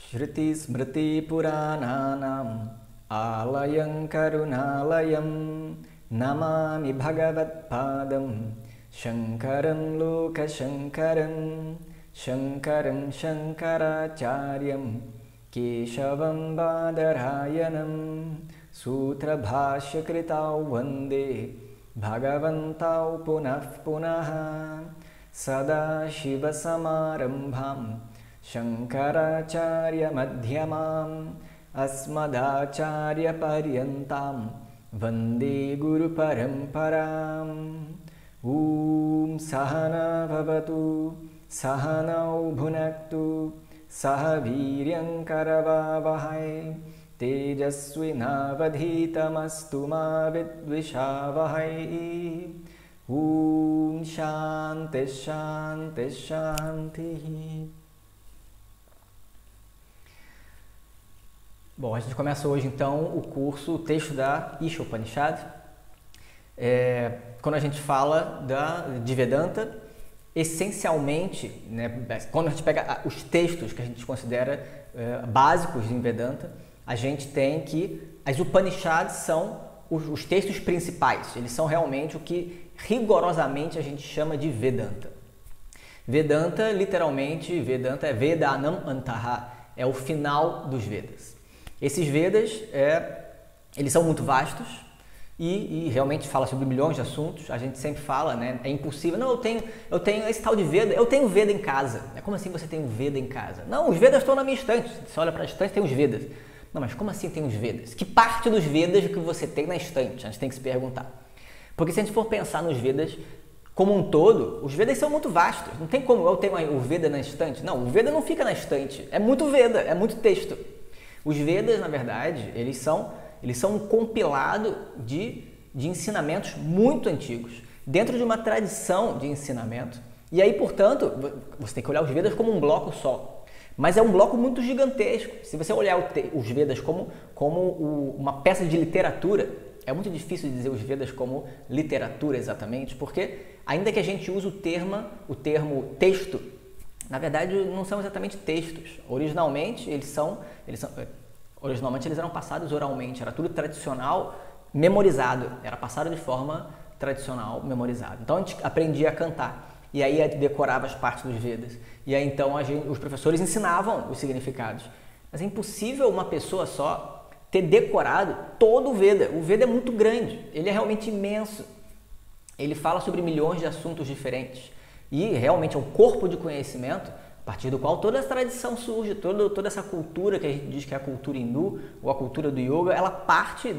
Shruti Smriti Purananam Alayam Karunalayam Namami Bhagavat Padam Shankaram Loka Shankaram Shankaram Shankaracharyam Keshavam Badarayanam Sutra Bhashya Kritau Vande Bhagavantau Punah Punaha Sada Shiva Samarambham Shankaracharya Madhyamam Asmadacharya Paryantam Vande Guru Paramparam Sahana Bhavatu Sahanau Bhunaktu Sahaviryam Karavavahai Tejasvinavadhitamastu ma vidvishavahai Shanti Shanti Shanti. Bom, a gente começa hoje então o curso, o texto da Isha Upanishad. Quando a gente fala de Vedanta, essencialmente, né, quando a gente pega os textos que a gente considera básicos em Vedanta, a gente tem que as Upanishads são os textos principais, eles são realmente o que rigorosamente a gente chama de Vedanta. Vedanta, literalmente, Vedanta é Vedanam Antaha, é o final dos Vedas. Esses Vedas, eles são muito vastos e realmente fala sobre milhões de assuntos. A gente sempre fala, né? É impossível. Não, eu tenho esse tal de Veda. Eu tenho Veda em casa. Como assim você tem um Veda em casa? Não, os Vedas estão na minha estante. Você olha para a estante, tem os Vedas. Não, mas como assim tem os Vedas? Que parte dos Vedas que você tem na estante? A gente tem que se perguntar. Porque se a gente for pensar nos Vedas como um todo, os Vedas são muito vastos. Não tem como eu ter o Veda na estante. Não, o Veda não fica na estante. É muito Veda, é muito texto. Os Vedas, na verdade, eles são um compilado de ensinamentos muito antigos, dentro de uma tradição de ensinamento. E aí, portanto, você tem que olhar os Vedas como um bloco só. Mas é um bloco muito gigantesco. Se você olhar os Vedas como uma peça de literatura, é muito difícil dizer os Vedas como literatura exatamente, porque ainda que a gente use o termo texto, na verdade, não são exatamente textos. Originalmente, eles eram passados oralmente, era tudo tradicional, memorizado, era passado de forma tradicional, memorizado. Então, a gente aprendia a cantar, e aí decorava as partes dos Vedas. E aí, então, os professores ensinavam os significados. Mas é impossível uma pessoa só ter decorado todo o Veda. O Veda é muito grande, ele é realmente imenso. Ele fala sobre milhões de assuntos diferentes. E realmente é um corpo de conhecimento a partir do qual toda essa tradição surge, toda essa cultura que a gente diz que é a cultura hindu ou a cultura do yoga, ela parte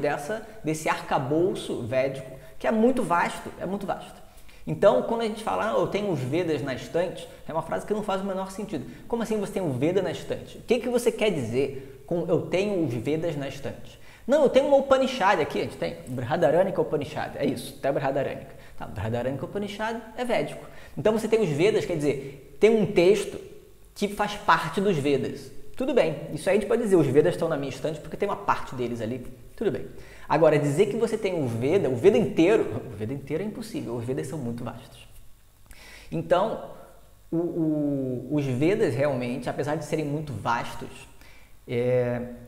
desse arcabouço védico, que é muito vasto, é muito vasto. Então, quando a gente fala, eu tenho os Vedas na estante, é uma frase que não faz o menor sentido. Como assim você tem um Veda na estante? O que você quer dizer com eu tenho os Vedas na estante? Não, eu tenho uma Upanishad aqui, a gente tem Brihadaranyaka Upanishad, é isso, até Brihadaranyaka. Tá, Brihadaranyaka Upanishad é védico. Então você tem os Vedas, quer dizer, tem um texto que faz parte dos Vedas. Tudo bem, isso aí a gente pode dizer, os Vedas estão na minha estante porque tem uma parte deles ali, tudo bem. Agora, dizer que você tem o Veda inteiro é impossível, os Vedas são muito vastos. Então, os Vedas realmente, apesar de serem muito vastos,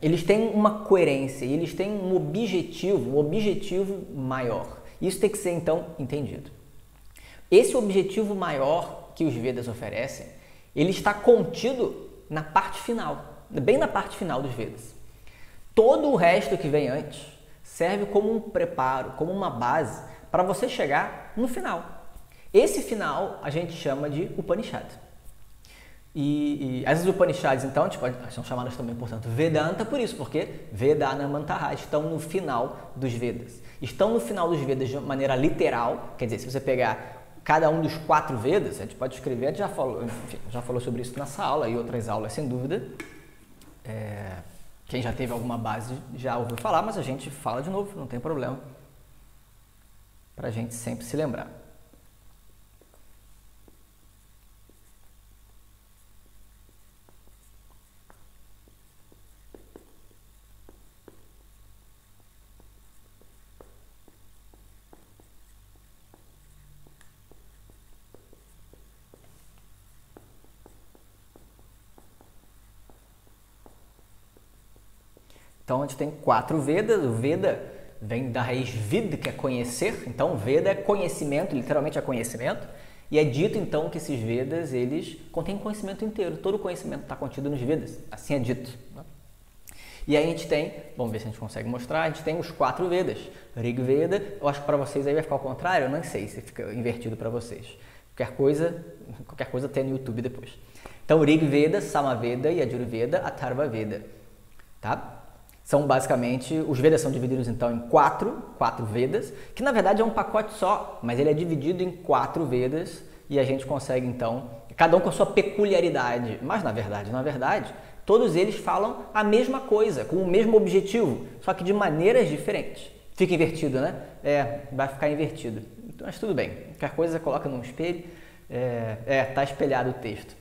eles têm uma coerência, eles têm um objetivo maior. Isso tem que ser, então, entendido. Esse objetivo maior que os Vedas oferecem, ele está contido na parte final, bem na parte final dos Vedas. Todo o resto que vem antes serve como um preparo, como uma base para você chegar no final. Esse final a gente chama de Upanishad. E essas Upanishads, então, são chamadas também, portanto, Vedanta, por isso, porque Vedanam Antaha estão no final dos Vedas. Estão no final dos Vedas de maneira literal, quer dizer, se você pegar cada um dos 4 Vedas, a gente pode escrever, a gente já falou sobre isso nessa aula e outras aulas, sem dúvida. Quem já teve alguma base já ouviu falar, mas a gente fala de novo, não tem problema, para a gente sempre se lembrar. Então a gente tem 4 Vedas. O Veda vem da raiz Vid, que é conhecer. Então Veda é conhecimento, literalmente é conhecimento. E é dito então que esses Vedas, eles contêm conhecimento inteiro. Todo o conhecimento está contido nos Vedas. Assim é dito. E aí a gente tem, vamos ver se a gente consegue mostrar, a gente tem os 4 Vedas. Rig Veda, eu acho que para vocês aí vai ficar ao contrário, eu não sei se fica invertido para vocês. Qualquer coisa tem no YouTube depois. Então, Rig Veda, Samaveda, Yajurveda, Atharva Veda. Tá? São basicamente, os Vedas são divididos então em 4 Vedas, que na verdade é um pacote só, mas ele é dividido em 4 Vedas e a gente consegue então, cada um com a sua peculiaridade, mas na verdade, todos eles falam a mesma coisa, com o mesmo objetivo, só que de maneiras diferentes. Fica invertido, né? Vai ficar invertido. Mas tudo bem, qualquer coisa coloca num espelho, tá espelhado o texto.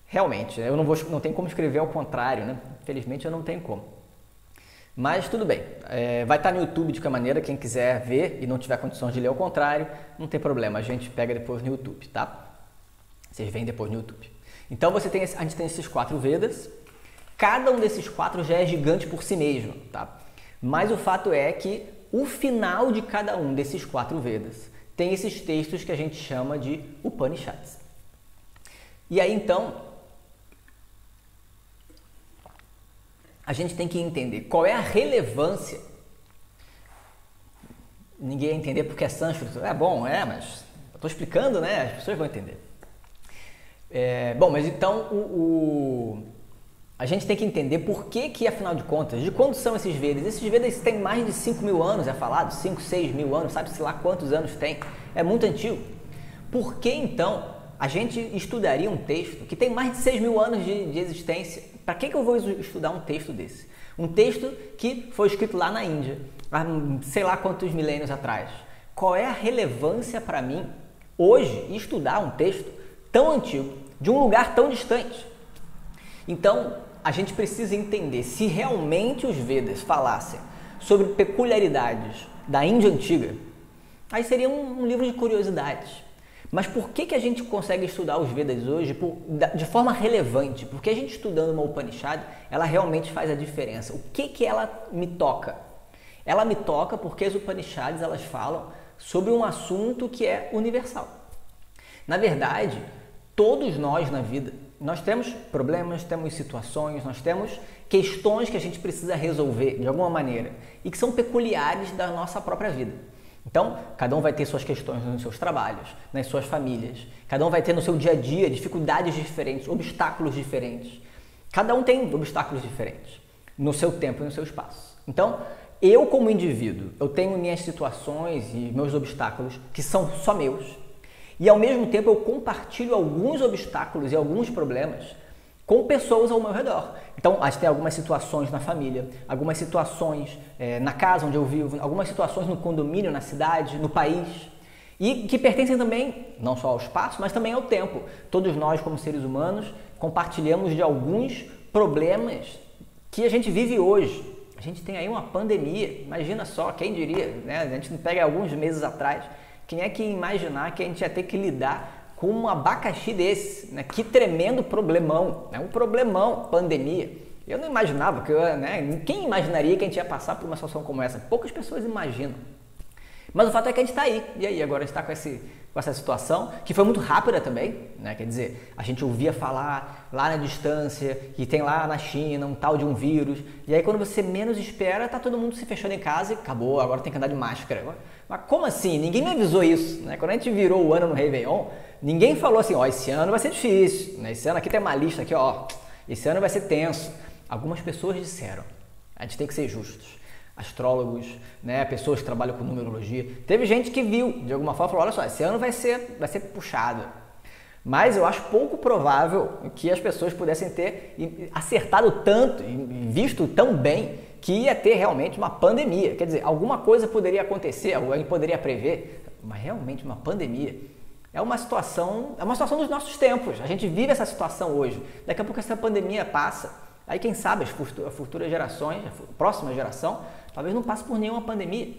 Realmente, eu não tenho como escrever ao contrário, né? Infelizmente eu não tenho como. Mas tudo bem, vai estar no YouTube de qualquer maneira, quem quiser ver e não tiver condições de ler ao contrário, não tem problema, a gente pega depois no YouTube, tá? Vocês veem depois no YouTube. Então a gente tem esses 4 Vedas, cada um desses 4 já é gigante por si mesmo, tá? Mas o fato é que o final de cada um desses 4 Vedas tem esses textos que a gente chama de Upanishads. E aí então, a gente tem que entender qual é a relevância. Ninguém vai entender porque é sânscrito. Mas eu estou explicando, né? As pessoas vão entender. Mas então a gente tem que entender por que, afinal de contas, de quando são esses Vedas. Esses Vedas têm mais de 5 mil anos, é falado, 5, 6 mil anos, sabe-se lá quantos anos tem. É muito antigo. Por que então a gente estudaria um texto que tem mais de 6 mil anos de existência? Para que eu vou estudar um texto desse? Um texto que foi escrito lá na Índia, há sei lá quantos milênios atrás. Qual é a relevância para mim, hoje, estudar um texto tão antigo, de um lugar tão distante? Então, a gente precisa entender se realmente os Vedas falassem sobre peculiaridades da Índia antiga, aí seria um livro de curiosidades. Mas por que a gente consegue estudar os Vedas hoje de forma relevante? Porque a gente estudando uma Upanishad, ela realmente faz a diferença. O que ela me toca? Ela me toca porque as Upanishads elas falam sobre um assunto que é universal. Na verdade, todos nós na vida, nós temos problemas, temos situações, nós temos questões que a gente precisa resolver de alguma maneira e que são peculiares da nossa própria vida. Então, cada um vai ter suas questões nos seus trabalhos, nas suas famílias. Cada um vai ter no seu dia a dia dificuldades diferentes, obstáculos diferentes. Cada um tem obstáculos diferentes no seu tempo e no seu espaço. Então, eu como indivíduo, eu tenho minhas situações e meus obstáculos que são só meus. E ao mesmo tempo eu compartilho alguns obstáculos e alguns problemas com pessoas ao meu redor. Então, a gente tem algumas situações na família, algumas situações na casa onde eu vivo, algumas situações no condomínio, na cidade, no país, e que pertencem também, não só ao espaço, mas também ao tempo. Todos nós, como seres humanos, compartilhamos de alguns problemas que a gente vive hoje. A gente tem aí uma pandemia, imagina só, quem diria, né? A gente não pega alguns meses atrás, quem é que ia imaginar que a gente ia ter que lidar com um abacaxi desse, né? Que tremendo problemão, né? Um problemão, pandemia. Eu não imaginava, quem imaginaria que a gente ia passar por uma situação como essa? Poucas pessoas imaginam. Mas o fato é que a gente está aí, e aí agora a gente está com essa situação, que foi muito rápida também, né? Quer dizer, a gente ouvia falar lá na distância, que tem lá na China um tal de um vírus, e aí quando você menos espera, tá todo mundo se fechando em casa e acabou, agora tem que andar de máscara. Mas como assim? Ninguém me avisou isso, né? Quando a gente virou o ano no Réveillon, ninguém falou assim, esse ano vai ser difícil, né? Esse ano aqui tem uma lista aqui, esse ano vai ser tenso. Algumas pessoas disseram, a gente tem que ser justos. Astrólogos, né, pessoas que trabalham com numerologia. Teve gente que viu, de alguma forma, falou, olha só, esse ano vai ser puxado. Mas eu acho pouco provável que as pessoas pudessem ter acertado tanto e visto tão bem que ia ter realmente uma pandemia. Quer dizer, alguma coisa poderia acontecer, alguém poderia prever, mas realmente uma pandemia é uma situação dos nossos tempos. A gente vive essa situação hoje. Daqui a pouco essa pandemia passa. Aí quem sabe as futuras gerações, a próxima geração, talvez não passe por nenhuma pandemia.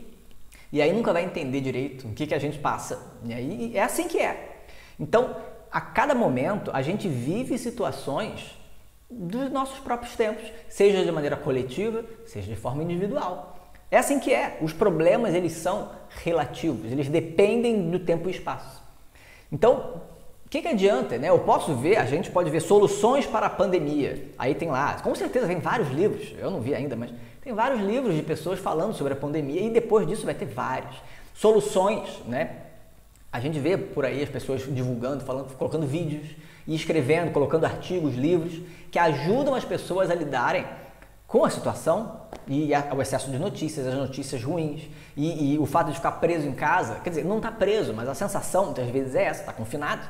E aí nunca vai entender direito o que a gente passa. E aí é assim que é. Então, a cada momento, a gente vive situações dos nossos próprios tempos, seja de maneira coletiva, seja de forma individual. É assim que é. Os problemas, eles são relativos, eles dependem do tempo e espaço. Então, o que adianta, né? A gente pode ver soluções para a pandemia. Aí tem lá, com certeza tem vários livros, eu não vi ainda, mas tem vários livros de pessoas falando sobre a pandemia e depois disso vai ter vários. Soluções, né? A gente vê por aí as pessoas divulgando, falando, colocando vídeos e escrevendo, colocando artigos, livros que ajudam as pessoas a lidarem com a situação e o excesso de notícias, as notícias ruins e o fato de ficar preso em casa. Quer dizer, não está preso, mas a sensação muitas vezes é essa, está confinado.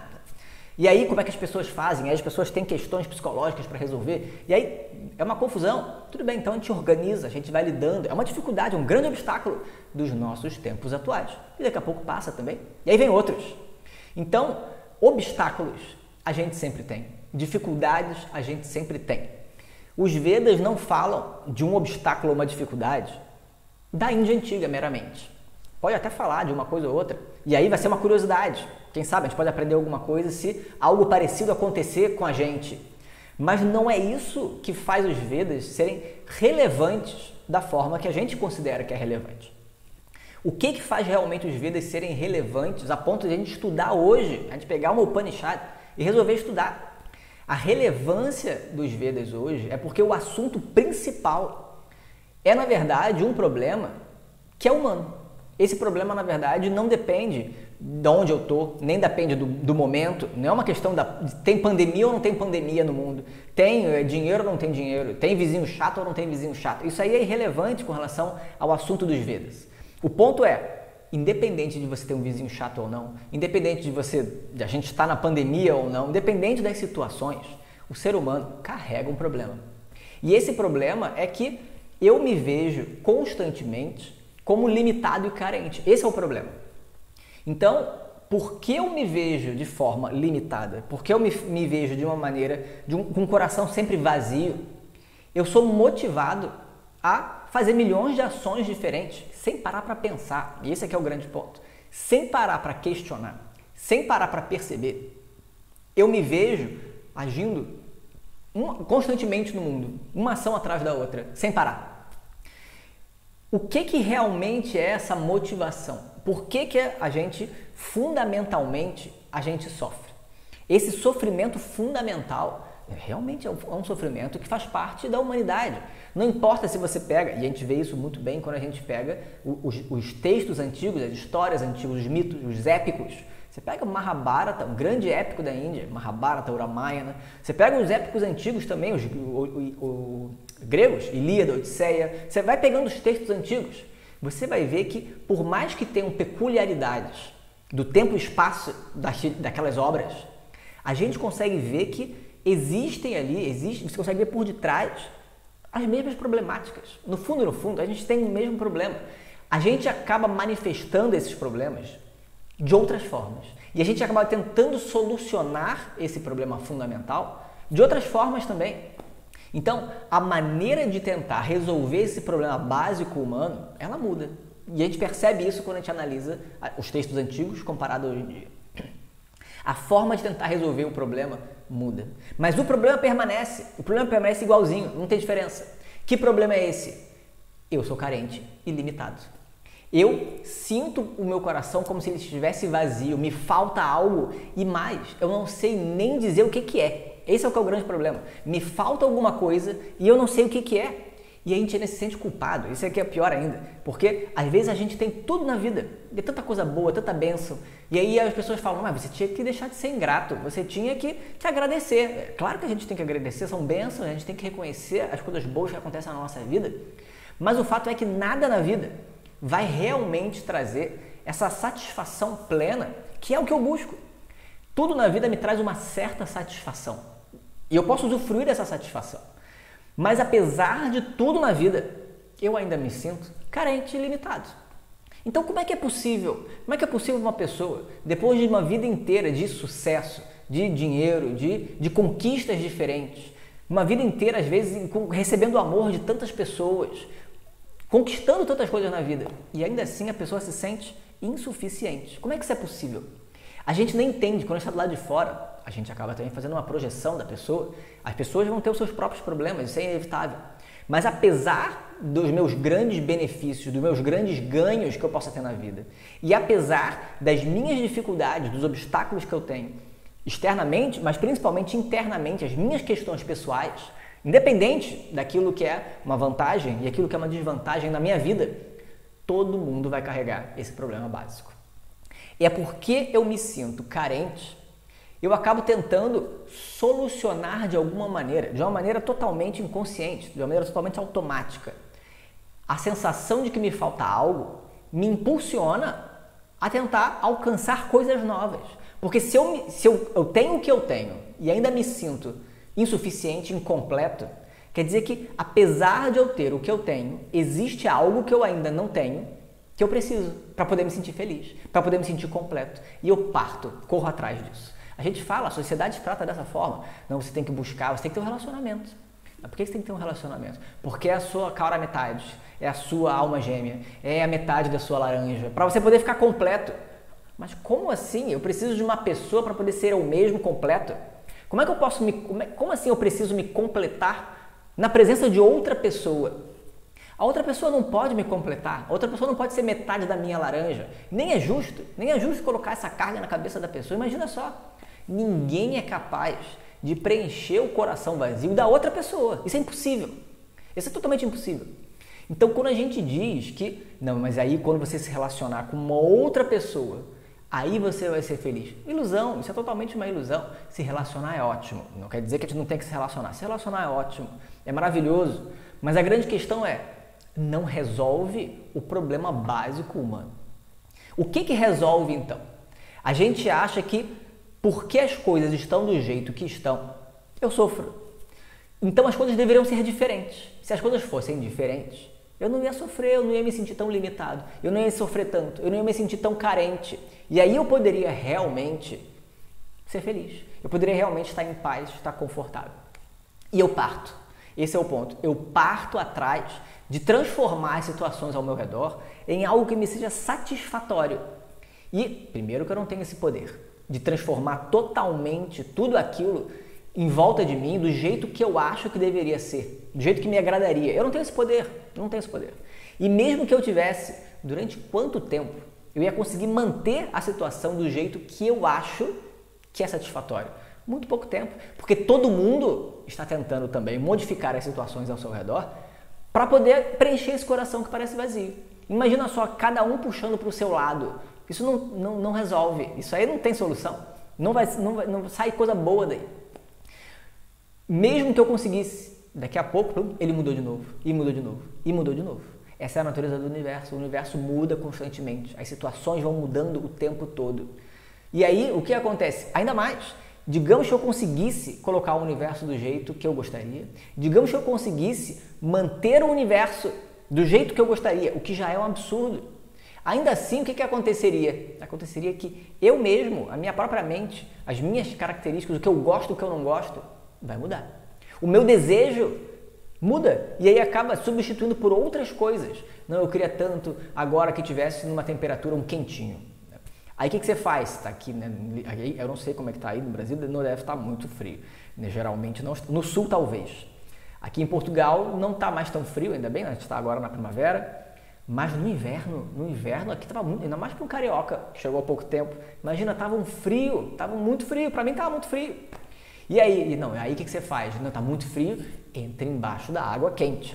E aí como é que as pessoas fazem? Aí as pessoas têm questões psicológicas para resolver e aí é uma confusão. Tudo bem, então a gente organiza, a gente vai lidando. É uma dificuldade, um grande obstáculo dos nossos tempos atuais. E daqui a pouco passa também. E aí vem outros. Então, obstáculos a gente sempre tem. Dificuldades a gente sempre tem. Os Vedas não falam de um obstáculo ou uma dificuldade da Índia antiga meramente. Pode até falar de uma coisa ou outra. E aí vai ser uma curiosidade. Quem sabe a gente pode aprender alguma coisa se algo parecido acontecer com a gente. Mas não é isso que faz os Vedas serem relevantes da forma que a gente considera que é relevante. O que faz realmente os Vedas serem relevantes a ponto de a gente estudar hoje, a gente pegar uma Upanishad e resolver estudar? A relevância dos Vedas hoje é porque o assunto principal é, na verdade, um problema que é humano. Esse problema, na verdade, não depende de onde eu estou, nem depende do momento, não é uma questão tem pandemia ou não tem pandemia no mundo, tem dinheiro ou não tem dinheiro, tem vizinho chato ou não tem vizinho chato. Isso aí é irrelevante com relação ao assunto dos Vedas. O ponto é, independente de você ter um vizinho chato ou não, independente de a gente estar na pandemia ou não, independente das situações, o ser humano carrega um problema. E esse problema é que eu me vejo constantemente como limitado e carente. Esse é o problema. Então, por que eu me vejo de forma limitada? Por que eu me vejo de uma maneira, com o coração sempre vazio? Eu sou motivado a fazer milhões de ações diferentes, sem parar para pensar. E esse aqui é o grande ponto. Sem parar para questionar, sem parar para perceber. Eu me vejo agindo constantemente no mundo, uma ação atrás da outra, sem parar. O que realmente é essa motivação? Por que a gente, fundamentalmente, a gente sofre? Esse sofrimento fundamental realmente é um sofrimento que faz parte da humanidade. Não importa se você pega, e a gente vê isso muito bem quando a gente pega os textos antigos, as histórias antigas, os mitos, os épicos. Você pega o Mahabharata, um grande épico da Índia, Mahabharata, o Ramayana. Você pega os épicos antigos também, os gregos, Ilíada, Odisseia. Você vai pegando os textos antigos. Você vai ver que, por mais que tenham peculiaridades do tempo e espaço daquelas obras, a gente consegue ver que existem ali, você consegue ver por detrás as mesmas problemáticas. No fundo, a gente tem o mesmo problema. A gente acaba manifestando esses problemas de outras formas. E a gente acaba tentando solucionar esse problema fundamental de outras formas também. Então, a maneira de tentar resolver esse problema básico humano, ela muda. E a gente percebe isso quando a gente analisa os textos antigos comparado hoje em dia. A forma de tentar resolver o problema muda. Mas o problema permanece igualzinho, não tem diferença. Que problema é esse? Eu sou carente e limitado. Eu sinto o meu coração como se ele estivesse vazio, me falta algo e mais, eu não sei nem dizer o que é. Esse é o que é o grande problema. Me falta alguma coisa e eu não sei o que é. E a gente ainda se sente culpado. Isso aqui é pior ainda. Porque às vezes a gente tem tudo na vida. E tanta coisa boa, tanta bênção. E aí as pessoas falam, mas você tinha que deixar de ser ingrato. Você tinha que agradecer. Claro que a gente tem que agradecer, são bênçãos. A gente tem que reconhecer as coisas boas que acontecem na nossa vida. Mas o fato é que nada na vida vai realmente trazer essa satisfação plena, que é o que eu busco. Tudo na vida me traz uma certa satisfação. E eu posso usufruir dessa satisfação. Mas apesar de tudo na vida, eu ainda me sinto carente e limitado. Então como é que é possível? Como é que é possível uma pessoa, depois de uma vida inteira de sucesso, de dinheiro, de conquistas diferentes, uma vida inteira, às vezes, recebendo o amor de tantas pessoas, conquistando tantas coisas na vida, e ainda assim a pessoa se sente insuficiente? Como é que isso é possível? A gente nem entende, quando a gente está do lado de fora, a gente acaba também fazendo uma projeção da pessoa. As pessoas vão ter os seus próprios problemas, isso é inevitável. Mas apesar dos meus grandes benefícios, dos meus grandes ganhos que eu possa ter na vida, e apesar das minhas dificuldades, dos obstáculos que eu tenho externamente, mas principalmente internamente, as minhas questões pessoais, independente daquilo que é uma vantagem e aquilo que é uma desvantagem na minha vida, todo mundo vai carregar esse problema básico. E é porque eu me sinto carente, eu acabo tentando solucionar de alguma maneira, de uma maneira totalmente inconsciente, de uma maneira totalmente automática. A sensação de que me falta algo me impulsiona a tentar alcançar coisas novas. Porque se eu tenho o que eu tenho e ainda me sinto insuficiente, incompleto, quer dizer que apesar de eu ter o que eu tenho, existe algo que eu ainda não tenho, que eu preciso para poder me sentir feliz, para poder me sentir completo. E eu corro atrás disso. A gente fala, a sociedade trata dessa forma. Não, você tem que buscar, você tem que ter um relacionamento. Mas por que você tem que ter um relacionamento? Porque é a sua cara metade, é a sua alma gêmea, é a metade da sua laranja, para você poder ficar completo. Mas como assim? Eu preciso de uma pessoa para poder ser eu mesmo completo? Como é que eu posso como assim eu preciso me completar na presença de outra pessoa? A outra pessoa não pode me completar, a outra pessoa não pode ser metade da minha laranja. Nem é justo colocar essa carga na cabeça da pessoa. Imagina só, ninguém é capaz de preencher o coração vazio da outra pessoa. Isso é impossível. Isso é totalmente impossível. Então, quando a gente diz que, não, mas aí quando você se relacionar com uma outra pessoa, aí você vai ser feliz. Ilusão, isso é totalmente uma ilusão. Se relacionar é ótimo. Não quer dizer que a gente não tem que se relacionar. Se relacionar é ótimo, é maravilhoso. Mas a grande questão é, não resolve o problema básico humano. O que resolve então? A gente acha que porque as coisas estão do jeito que estão, eu sofro. Então as coisas deveriam ser diferentes. Se as coisas fossem diferentes, eu não ia sofrer, eu não ia me sentir tão limitado, eu não ia sofrer tanto, eu não ia me sentir tão carente. E aí eu poderia realmente ser feliz. Eu poderia realmente estar em paz, estar confortável. E eu parto. Esse é o ponto. Eu parto atrás de transformar as situações ao meu redor em algo que me seja satisfatório. E, primeiro, que eu não tenho esse poder de transformar totalmente tudo aquilo em volta de mim do jeito que eu acho que deveria ser, do jeito que me agradaria. Eu não tenho esse poder, não tenho esse poder. E mesmo que eu tivesse, durante quanto tempo eu ia conseguir manter a situação do jeito que eu acho que é satisfatório? Muito pouco tempo, porque todo mundo está tentando também modificar as situações ao seu redor para poder preencher esse coração que parece vazio. Imagina só, cada um puxando para o seu lado. Isso não resolve, isso aí não tem solução. Não sai coisa boa daí. Mesmo que eu conseguisse, daqui a pouco ele mudou de novo, e mudou de novo, e mudou de novo. Essa é a natureza do universo. O universo muda constantemente, as situações vão mudando o tempo todo. E aí, o que acontece? Ainda mais, digamos que eu conseguisse colocar o universo do jeito que eu gostaria, digamos que eu conseguisse manter o universo do jeito que eu gostaria, o que já é um absurdo. Ainda assim, o que aconteceria? Aconteceria que eu mesmo, a minha própria mente, as minhas características, o que eu gosto, o que eu não gosto, vai mudar. O meu desejo muda e aí acaba substituindo por outras coisas. Não, eu queria tanto agora que tivesse numa temperatura um quentinho. Aí o que você faz? Tá aqui, né? Eu não sei como é que tá aí no Brasil, não deve estar muito frio. Né? Geralmente não. No sul talvez. Aqui em Portugal não está mais tão frio, ainda bem, a gente está agora na primavera. Mas no inverno aqui estava muito, ainda mais para um carioca que chegou há pouco tempo. Imagina, estava muito frio, para mim estava muito frio. E aí, aí o que você faz? Não, está muito frio, entra embaixo da água quente.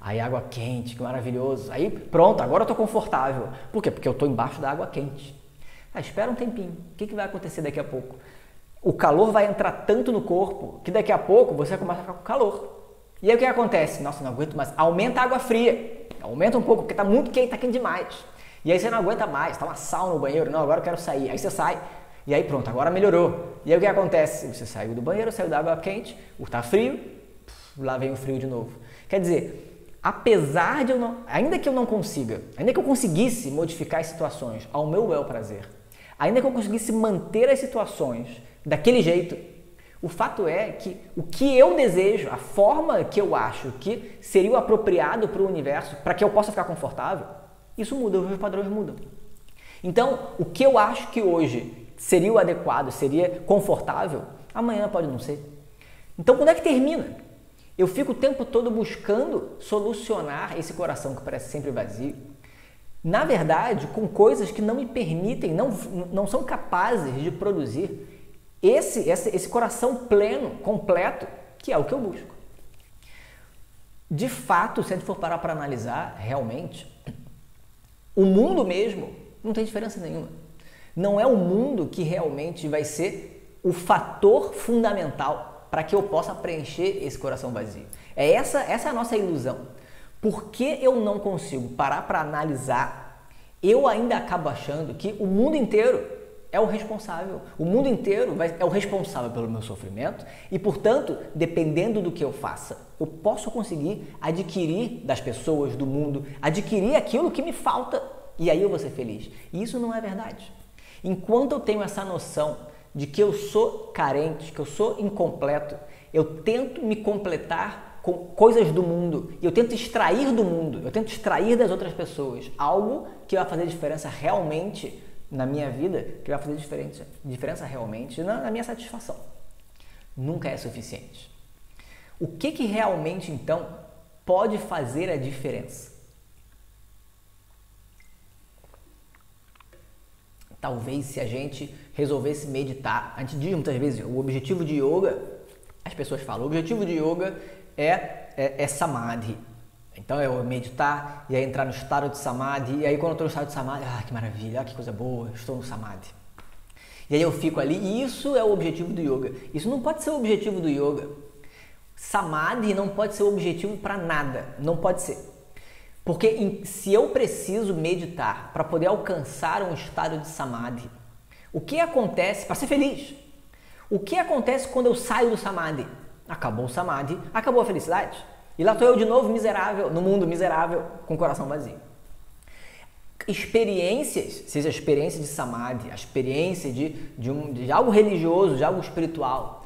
Aí água quente, que maravilhoso. Aí pronto, agora eu estou confortável. Por quê? Porque eu estou embaixo da água quente. Espera um tempinho, o que vai acontecer daqui a pouco? O calor vai entrar tanto no corpo que daqui a pouco você começa a ficar com calor. E aí o que acontece? Nossa, não aguento mais. Aumenta a água fria. Aumenta um pouco, porque está muito quente, está quente demais. E aí você não aguenta mais, está uma sauna no banheiro. Não, agora eu quero sair. Aí você sai. E aí pronto, agora melhorou. E aí o que acontece? Você saiu do banheiro, saiu da água quente, está frio, lá vem o frio de novo. Quer dizer, apesar de ainda que eu conseguisse modificar as situações ao meu bel prazer, ainda que eu conseguisse manter as situações daquele jeito, o fato é que o que eu desejo, a forma que eu acho que seria o apropriado para o universo, para que eu possa ficar confortável, isso muda, os meus padrões mudam. Então, o que eu acho que hoje seria o adequado, seria confortável, amanhã pode não ser. Então, quando é que termina? Eu fico o tempo todo buscando solucionar esse coração que parece sempre vazio, na verdade, com coisas que não me permitem, não são capazes de produzir esse coração pleno, completo, que é o que eu busco. De fato, se a gente for parar para analisar, realmente, o mundo mesmo não tem diferença nenhuma. Não é o mundo que realmente vai ser o fator fundamental para que eu possa preencher esse coração vazio. Essa é a nossa ilusão. Porque eu não consigo parar para analisar, eu ainda acabo achando que o mundo inteiro é o responsável. O mundo inteiro é o responsável pelo meu sofrimento e, portanto, dependendo do que eu faça, eu posso conseguir adquirir das pessoas, do mundo, adquirir aquilo que me falta e aí eu vou ser feliz. E isso não é verdade. Enquanto eu tenho essa noção de que eu sou carente, que eu sou incompleto, eu tento me completar com coisas do mundo e eu tento extrair do mundo, eu tento extrair das outras pessoas algo que vai fazer diferença realmente na minha vida, que vai fazer diferença realmente na minha satisfação. Nunca é suficiente. O que realmente, então, pode fazer a diferença? Talvez se a gente resolvesse meditar, a gente diz muitas vezes, o objetivo de yoga, as pessoas falam, o objetivo de yoga é samadhi. Então eu meditar e aí entrar no estado de samadhi, e aí quando eu estou no estado de samadhi, que maravilha, que coisa boa, estou no samadhi. E aí eu fico ali, e isso é o objetivo do yoga. Isso não pode ser o objetivo do yoga. Samadhi não pode ser o objetivo para nada, não pode ser. Porque se eu preciso meditar para poder alcançar um estado de samadhi, o que acontece, para ser feliz, o que acontece quando eu saio do samadhi? Acabou o samadhi, acabou a felicidade. E lá estou eu de novo miserável, no mundo miserável, com o coração vazio. Experiências, seja a experiência de samadhi, a experiência de algo religioso, de algo espiritual,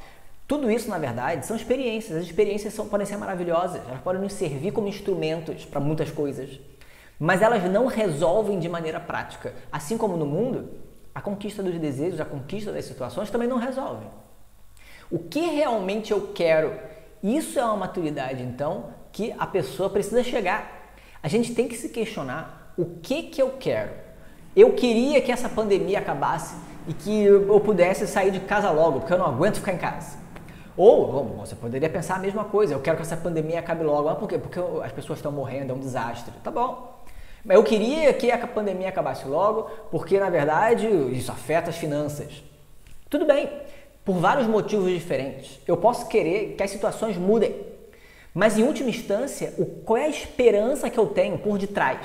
tudo isso, na verdade, são experiências. As experiências podem ser maravilhosas, elas podem nos servir como instrumentos para muitas coisas, mas elas não resolvem de maneira prática. Assim como no mundo, a conquista dos desejos, a conquista das situações também não resolvem. O que realmente eu quero? Isso é uma maturidade, então, que a pessoa precisa chegar. A gente tem que se questionar o que eu quero. Eu queria que essa pandemia acabasse e que eu pudesse sair de casa logo, porque eu não aguento ficar em casa. Ou você poderia pensar a mesma coisa, eu quero que essa pandemia acabe logo. Por quê? Porque as pessoas estão morrendo, é um desastre. Tá bom. Mas eu queria que a pandemia acabasse logo, porque, na verdade, isso afeta as finanças. Tudo bem, por vários motivos diferentes. Eu posso querer que as situações mudem, mas, em última instância, qual é a esperança que eu tenho por detrás?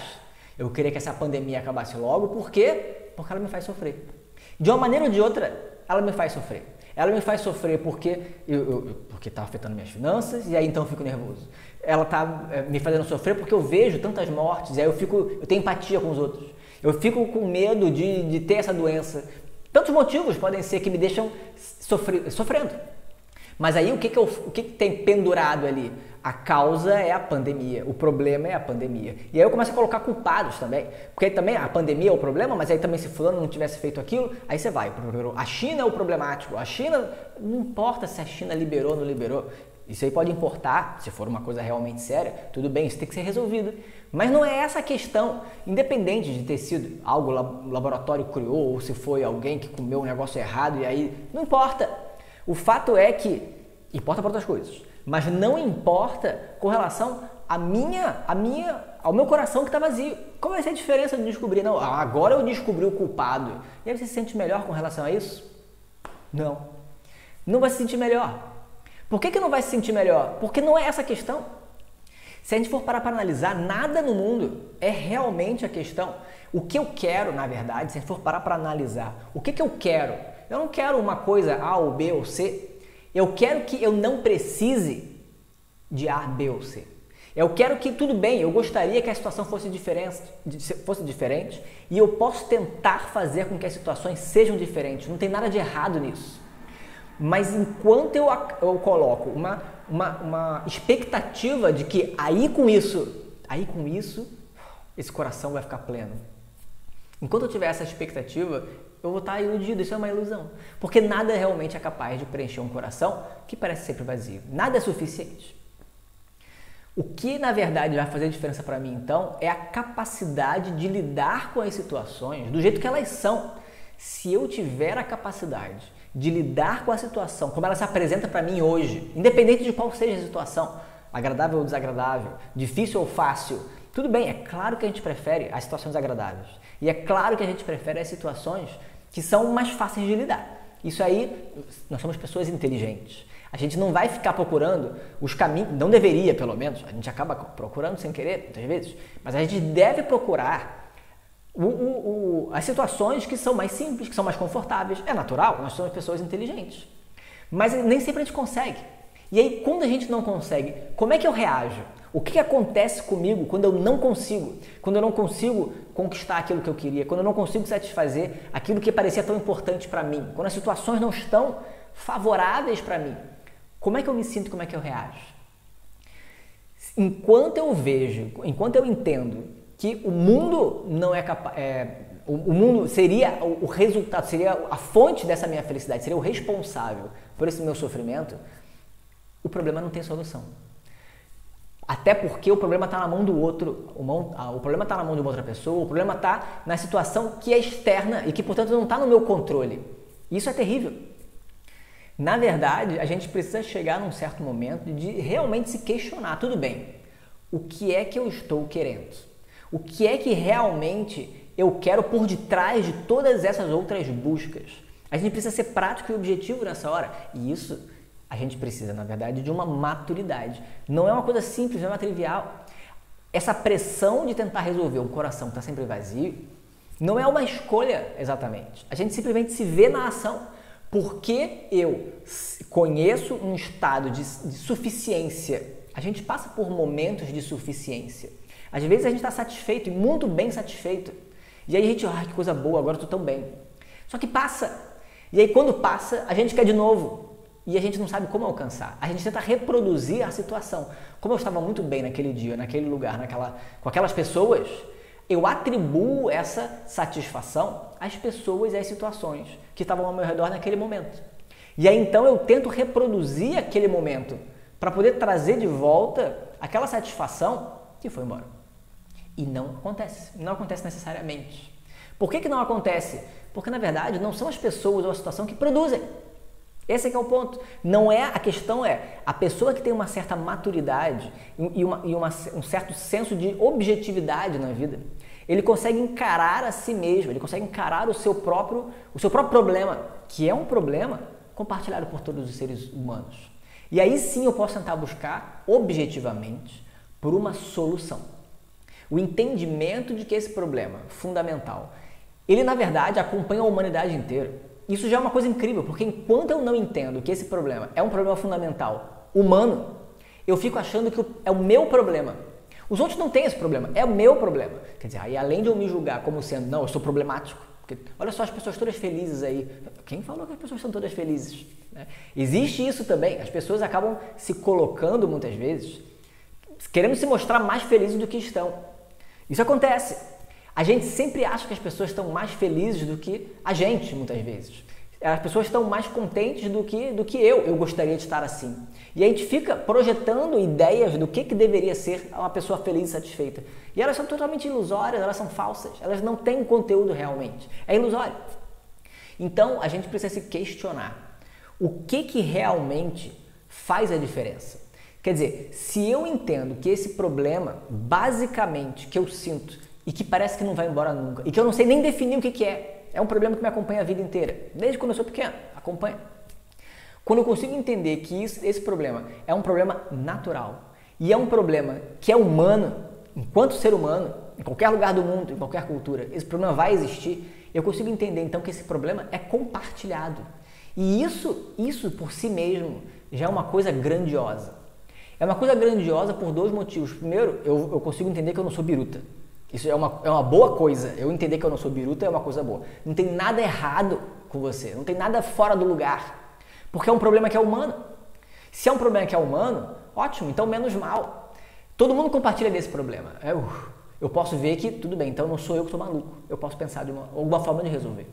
Eu queria que essa pandemia acabasse logo, por quê? Porque ela me faz sofrer. De uma maneira ou de outra, ela me faz sofrer. Ela me faz sofrer porque está afetando minhas finanças e aí então eu fico nervoso. Ela está me fazendo sofrer porque eu vejo tantas mortes e aí eu tenho empatia com os outros. Eu fico com medo de ter essa doença. Tantos motivos podem ser que me deixam sofrendo. Mas aí o que tem pendurado ali? A causa é a pandemia, o problema é a pandemia. E aí eu começo a colocar culpados também, porque aí também a pandemia é o problema, mas aí também se fulano não tivesse feito aquilo, aí você vai, a China é o problemático, a China, não importa se a China liberou ou não liberou, isso aí pode importar, se for uma coisa realmente séria, tudo bem, isso tem que ser resolvido. Mas não é essa a questão, independente de ter sido algo o laboratório criou, ou se foi alguém que comeu um negócio errado e aí, não importa. O fato é que, importa para outras coisas, mas não importa com relação ao meu coração que está vazio. Qual vai ser a diferença de descobrir? Não, agora eu descobri o culpado. E aí você se sente melhor com relação a isso? Não. Não vai se sentir melhor. Por que não vai se sentir melhor? Porque não é essa a questão. Se a gente for parar para analisar, nada no mundo é realmente a questão. O que eu quero, na verdade, se a gente for parar para analisar, o que eu quero? Eu não quero uma coisa A ou B ou C. Eu quero que eu não precise de A, B ou C. Eu quero que, tudo bem, eu gostaria que a situação fosse diferente e eu posso tentar fazer com que as situações sejam diferentes. Não tem nada de errado nisso. Mas enquanto eu coloco uma expectativa de que aí com isso, esse coração vai ficar pleno. Enquanto eu tiver essa expectativa, eu vou estar iludido, isso é uma ilusão. Porque nada realmente é capaz de preencher um coração que parece sempre vazio. Nada é suficiente. O que, na verdade, vai fazer diferença para mim, então, é a capacidade de lidar com as situações do jeito que elas são. Se eu tiver a capacidade de lidar com a situação como ela se apresenta para mim hoje, independente de qual seja a situação, agradável ou desagradável, difícil ou fácil, tudo bem, é claro que a gente prefere as situações agradáveis. E é claro que a gente prefere as situações que são mais fáceis de lidar. Isso aí, nós somos pessoas inteligentes. A gente não vai ficar procurando os caminhos, não deveria pelo menos, a gente acaba procurando sem querer, muitas vezes, mas a gente deve procurar as situações que são mais simples, que são mais confortáveis. É natural, nós somos pessoas inteligentes. Mas nem sempre a gente consegue. E aí, quando a gente não consegue, como é que eu reajo? O que acontece comigo quando eu não consigo? Quando eu não consigo conquistar aquilo que eu queria? Quando eu não consigo satisfazer aquilo que parecia tão importante para mim? Quando as situações não estão favoráveis para mim? Como é que eu me sinto? Como é que eu reajo? Enquanto eu entendo que o mundo não é capaz... o mundo seria o resultado, seria a fonte dessa minha felicidade, seria o responsável por esse meu sofrimento, o problema não tem solução. Até porque o problema está na mão do outro, o problema está na mão de uma outra pessoa, o problema está na situação que é externa e que, portanto, não está no meu controle. Isso é terrível. Na verdade, a gente precisa chegar num certo momento de realmente se questionar. Tudo bem, o que é que eu estou querendo? O que é que realmente eu quero por detrás de todas essas outras buscas? A gente precisa ser prático e objetivo nessa hora. E isso a gente precisa, na verdade, de uma maturidade. Não é uma coisa simples, não é uma trivial. Essa pressão de tentar resolver um coração que está sempre vazio não é uma escolha exatamente. A gente simplesmente se vê na ação. Porque eu conheço um estado de suficiência. A gente passa por momentos de suficiência. Às vezes a gente está satisfeito e muito bem satisfeito. E aí a gente, que coisa boa, agora eu estou tão bem. Só que passa. E aí quando passa, a gente quer de novo. E a gente não sabe como alcançar. A gente tenta reproduzir a situação. Como eu estava muito bem naquele dia, naquele lugar, com aquelas pessoas, eu atribuo essa satisfação às pessoas e às situações que estavam ao meu redor naquele momento. E aí então eu tento reproduzir aquele momento para poder trazer de volta aquela satisfação que foi embora. E não acontece necessariamente. Por que não acontece? Porque na verdade não são as pessoas ou a situação que produzem. Esse é que é o ponto. Não é, a questão é a pessoa que tem uma certa maturidade e um certo senso de objetividade na vida. Ele consegue encarar a si mesmo, ele consegue encarar o seu próprio problema, que é um problema compartilhado por todos os seres humanos. E aí sim eu posso tentar buscar objetivamente por uma solução. O entendimento de que esse problema fundamental, ele na verdade acompanha a humanidade inteira. Isso já é uma coisa incrível, porque enquanto eu não entendo que esse problema é um problema fundamental humano, eu fico achando que é o meu problema. Os outros não têm esse problema, é o meu problema. Quer dizer, aí além de eu me julgar como sendo, não, eu sou problemático, porque olha só as pessoas todas felizes aí. Quem falou que as pessoas são todas felizes? Né? Existe isso também, as pessoas acabam se colocando muitas vezes, querendo se mostrar mais felizes do que estão. Isso acontece. A gente sempre acha que as pessoas estão mais felizes do que a gente, muitas vezes. As pessoas estão mais contentes do que eu gostaria de estar assim. E a gente fica projetando ideias do que deveria ser uma pessoa feliz e satisfeita. E elas são totalmente ilusórias, elas são falsas, elas não têm conteúdo realmente. É ilusório. Então, a gente precisa se questionar. O que realmente faz a diferença? Quer dizer, se eu entendo que esse problema, basicamente, que eu sinto e que parece que não vai embora nunca, e que eu não sei nem definir o que é um problema que me acompanha a vida inteira, desde quando eu sou pequeno, acompanha. Quando eu consigo entender que esse problema é um problema natural e é um problema que é humano, enquanto ser humano, em qualquer lugar do mundo, em qualquer cultura, esse problema vai existir, eu consigo entender então que esse problema é compartilhado. E isso por si mesmo já é uma coisa grandiosa. É uma coisa grandiosa por dois motivos. Primeiro, eu consigo entender que eu não sou biruta. Isso é uma boa coisa. Eu entender que eu não sou biruta é uma coisa boa. Não tem nada errado com você. Não tem nada fora do lugar. Porque é um problema que é humano. Se é um problema que é humano, ótimo, então menos mal. Todo mundo compartilha desse problema. eu posso ver que, tudo bem, então não sou eu que estou maluco. Eu posso pensar de alguma forma de resolver.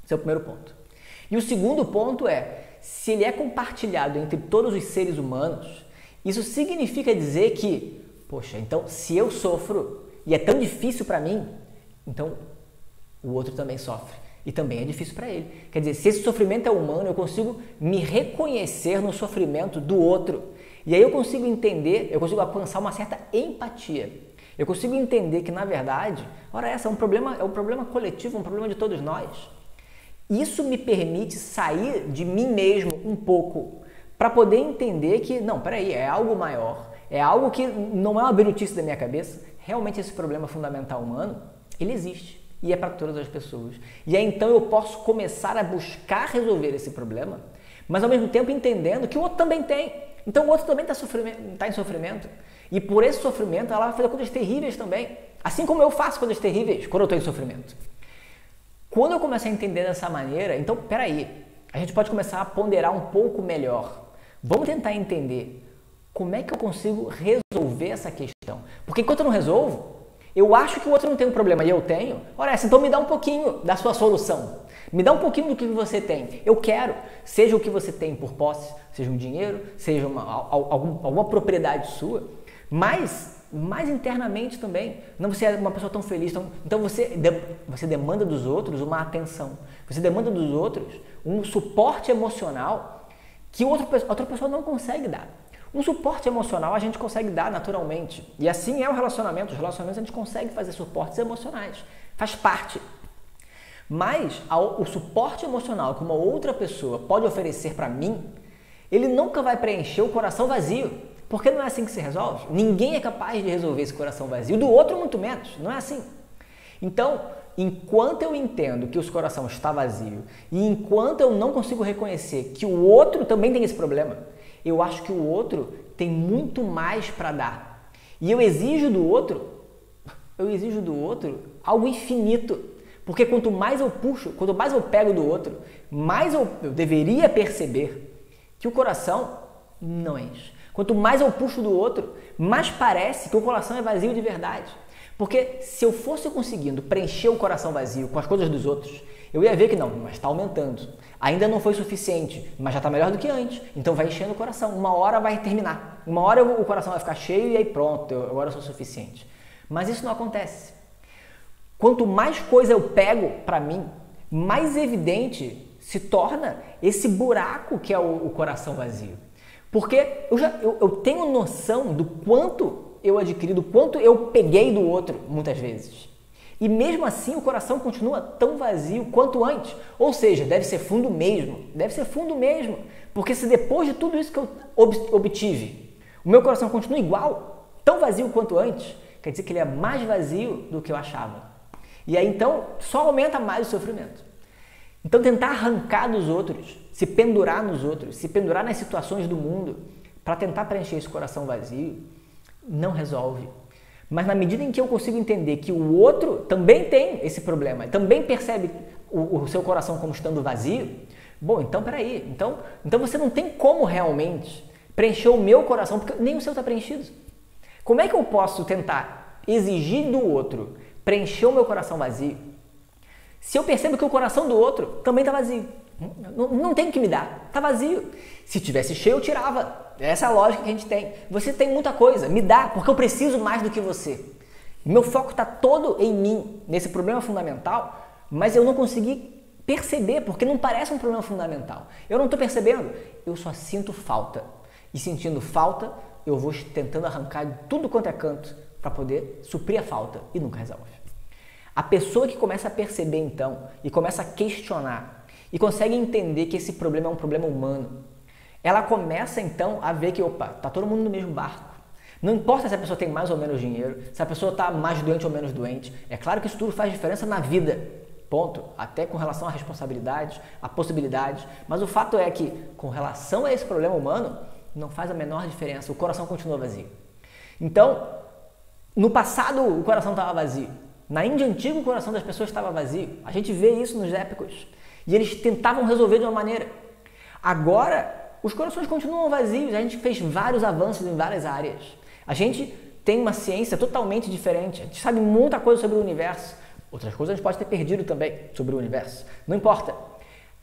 Esse é o primeiro ponto. E o segundo ponto é, se ele é compartilhado entre todos os seres humanos, isso significa dizer que, poxa, então se eu sofro e é tão difícil para mim, então o outro também sofre e também é difícil para ele. Quer dizer, se esse sofrimento é humano, eu consigo me reconhecer no sofrimento do outro. E aí eu consigo entender, eu consigo alcançar uma certa empatia. Eu consigo entender que, na verdade, ora essa é um problema coletivo, um problema de todos nós. Isso me permite sair de mim mesmo um pouco, para poder entender que, não, peraí, é algo maior, é algo que não é uma birutice da minha cabeça, realmente esse problema fundamental humano, ele existe. E é para todas as pessoas. E aí então eu posso começar a buscar resolver esse problema, mas ao mesmo tempo entendendo que o outro também tem. Então o outro também está em sofrimento. E por esse sofrimento ela vai fazer coisas terríveis também. Assim como eu faço coisas terríveis quando eu estou em sofrimento. Quando eu começar a entender dessa maneira, então peraí, a gente pode começar a ponderar um pouco melhor. Vamos tentar entender como é que eu consigo resolver essa questão. Porque enquanto eu não resolvo, eu acho que o outro não tem um problema e eu tenho. Ora, então me dá um pouquinho da sua solução. Me dá um pouquinho do que você tem. Eu quero, seja o que você tem por posse, seja um dinheiro, seja alguma propriedade sua, mas mais internamente também. Não você é uma pessoa tão feliz, então você demanda dos outros uma atenção. Você demanda dos outros um suporte emocional que outra pessoa não consegue dar. Um suporte emocional a gente consegue dar naturalmente. E assim é o relacionamento. Os relacionamentos a gente consegue fazer suportes emocionais. Faz parte. Mas o suporte emocional que uma outra pessoa pode oferecer para mim, ele nunca vai preencher o coração vazio. Porque não é assim que se resolve. Ninguém é capaz de resolver esse coração vazio. Do outro, muito menos. Não é assim. Então, enquanto eu entendo que o coração está vazio e enquanto eu não consigo reconhecer que o outro também tem esse problema, eu acho que o outro tem muito mais para dar. E eu exijo do outro algo infinito. Porque quanto mais eu puxo, quanto mais eu pego do outro, mais eu deveria perceber que o coração não enche. Quanto mais eu puxo do outro, mais parece que o coração é vazio de verdade. Porque se eu fosse conseguindo preencher o coração vazio com as coisas dos outros, eu ia ver que não, mas está aumentando. Ainda não foi suficiente, mas já está melhor do que antes. Então vai enchendo o coração. Uma hora vai terminar. Uma hora o coração vai ficar cheio e aí pronto, agora eu sou suficiente. Mas isso não acontece. Quanto mais coisa eu pego para mim, mais evidente se torna esse buraco que é o coração vazio. Porque eu tenho noção do quanto eu adquiri, do quanto eu peguei do outro, muitas vezes. E mesmo assim o coração continua tão vazio quanto antes. Ou seja, deve ser fundo mesmo. Deve ser fundo mesmo. Porque se depois de tudo isso que eu obtive, o meu coração continua igual, tão vazio quanto antes, quer dizer que ele é mais vazio do que eu achava. E aí então só aumenta mais o sofrimento. Então tentar arrancar dos outros, se pendurar nos outros, se pendurar nas situações do mundo para tentar preencher esse coração vazio, não resolve. Mas na medida em que eu consigo entender que o outro também tem esse problema, também percebe o seu coração como estando vazio, bom, então peraí, então você não tem como realmente preencher o meu coração, porque nem o seu está preenchido. Como é que eu posso tentar exigir do outro preencher o meu coração vazio, se eu percebo que o coração do outro também está vazio? Não tem o que me dar, está vazio. Se tivesse cheio, eu tirava. Essa é a lógica que a gente tem. Você tem muita coisa, me dá, porque eu preciso mais do que você. Meu foco está todo em mim, nesse problema fundamental, mas eu não consegui perceber, porque não parece um problema fundamental. Eu não estou percebendo, eu só sinto falta. E sentindo falta, eu vou tentando arrancar de tudo quanto é canto para poder suprir a falta e nunca resolve. A pessoa que começa a perceber então e começa a questionar e consegue entender que esse problema é um problema humano, ela começa então a ver que, opa, tá todo mundo no mesmo barco. Não importa se a pessoa tem mais ou menos dinheiro, se a pessoa está mais doente ou menos doente. É claro que isso tudo faz diferença na vida, ponto. Até com relação a responsabilidades, a possibilidades. Mas o fato é que, com relação a esse problema humano, não faz a menor diferença. O coração continua vazio. Então, no passado o coração estava vazio. Na Índia antiga o coração das pessoas estava vazio. A gente vê isso nos épicos. E eles tentavam resolver de uma maneira. Agora, os corações continuam vazios. A gente fez vários avanços em várias áreas. A gente tem uma ciência totalmente diferente. A gente sabe muita coisa sobre o universo. Outras coisas a gente pode ter perdido também sobre o universo. Não importa.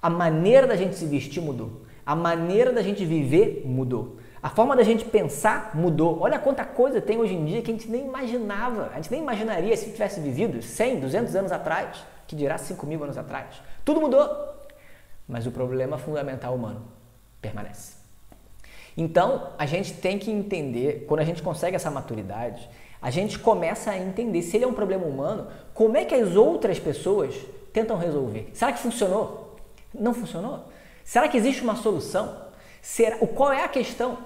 A maneira da gente se vestir mudou. A maneira da gente viver mudou. A forma da gente pensar mudou. Olha quanta coisa tem hoje em dia que a gente nem imaginava. A gente nem imaginaria se tivesse vivido 100, 200 anos atrás, que dirá 5.000 anos atrás. Tudo mudou. Mas o problema fundamental humano permanece. Então, a gente tem que entender, quando a gente consegue essa maturidade, a gente começa a entender se ele é um problema humano, como é que as outras pessoas tentam resolver. Será que funcionou? Não funcionou? Será que existe uma solução? Qual é a questão?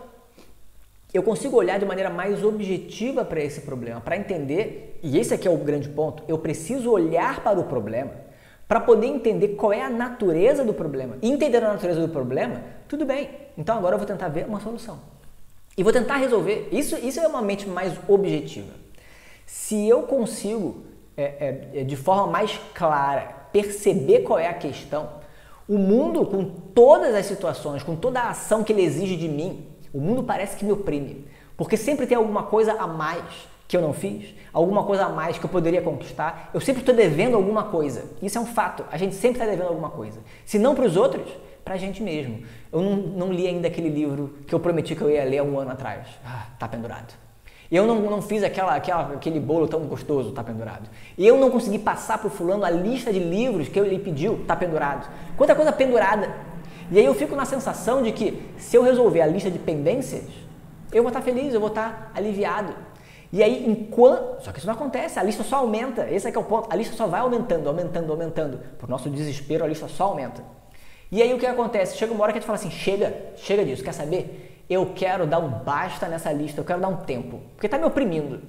Eu consigo olhar de maneira mais objetiva para esse problema, para entender, e esse aqui é o grande ponto, eu preciso olhar para o problema para poder entender qual é a natureza do problema. E entender a natureza do problema, tudo bem. Então agora eu vou tentar ver uma solução. E vou tentar resolver. Isso é uma mente mais objetiva. Se eu consigo, de forma mais clara, perceber qual é a questão, o mundo, com todas as situações, com toda a ação que ele exige de mim, o mundo parece que me oprime. Porque sempre tem alguma coisa a mais que eu não fiz, alguma coisa a mais que eu poderia conquistar. Eu sempre estou devendo alguma coisa. Isso é um fato. A gente sempre está devendo alguma coisa. Se não para os outros, para a gente mesmo. Eu não li ainda aquele livro que eu prometi que eu ia ler há um ano atrás. Tá pendurado. Eu não fiz aquele bolo tão gostoso, tá pendurado. Eu não consegui passar para o fulano a lista de livros que ele pediu, tá pendurado. Quanta coisa pendurada. E aí eu fico na sensação de que se eu resolver a lista de pendências, eu vou estar feliz, eu vou estar aliviado. E aí, só que isso não acontece, a lista só aumenta, esse é que é o ponto, a lista só vai aumentando, aumentando, aumentando. Por nosso desespero, a lista só aumenta. E aí o que acontece? Chega uma hora que a gente fala assim, chega disso, quer saber? Eu quero dar um basta nessa lista, eu quero dar um tempo, porque está me oprimindo.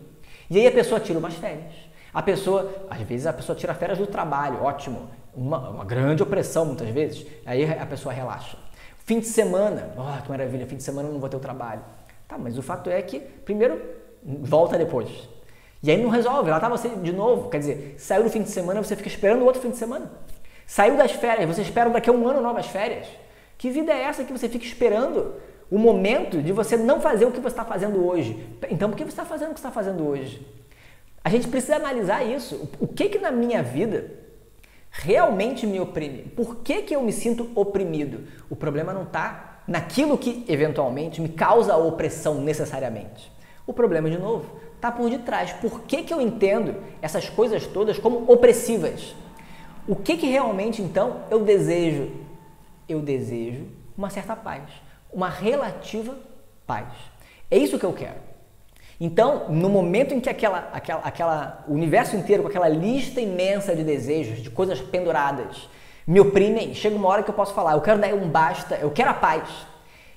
E aí a pessoa tira umas férias. Às vezes a pessoa tira férias do trabalho, ótimo, uma grande opressão muitas vezes, aí a pessoa relaxa. Fim de semana, que maravilha, fim de semana eu não vou ter o trabalho. Tá, mas o fato é que, primeiro, volta depois. E aí não resolve, lá tá você de novo. Quer dizer, saiu do fim de semana, você fica esperando o outro fim de semana. Saiu das férias, você espera daqui a um ano novas férias. Que vida é essa que você fica esperando o momento de você não fazer o que você está fazendo hoje? Então, por que você está fazendo o que você está fazendo hoje? A gente precisa analisar isso. O que na minha vida realmente me oprime? Por que eu me sinto oprimido? O problema não está naquilo que, eventualmente, me causa a opressão necessariamente. O problema, de novo, está por detrás. Por que eu entendo essas coisas todas como opressivas? O que realmente, então, eu desejo? Eu desejo uma certa paz, uma relativa paz. É isso que eu quero. Então, no momento em que o universo inteiro, com aquela lista imensa de desejos, de coisas penduradas, me oprimem, chega uma hora que eu posso falar, eu quero dar um basta, eu quero a paz.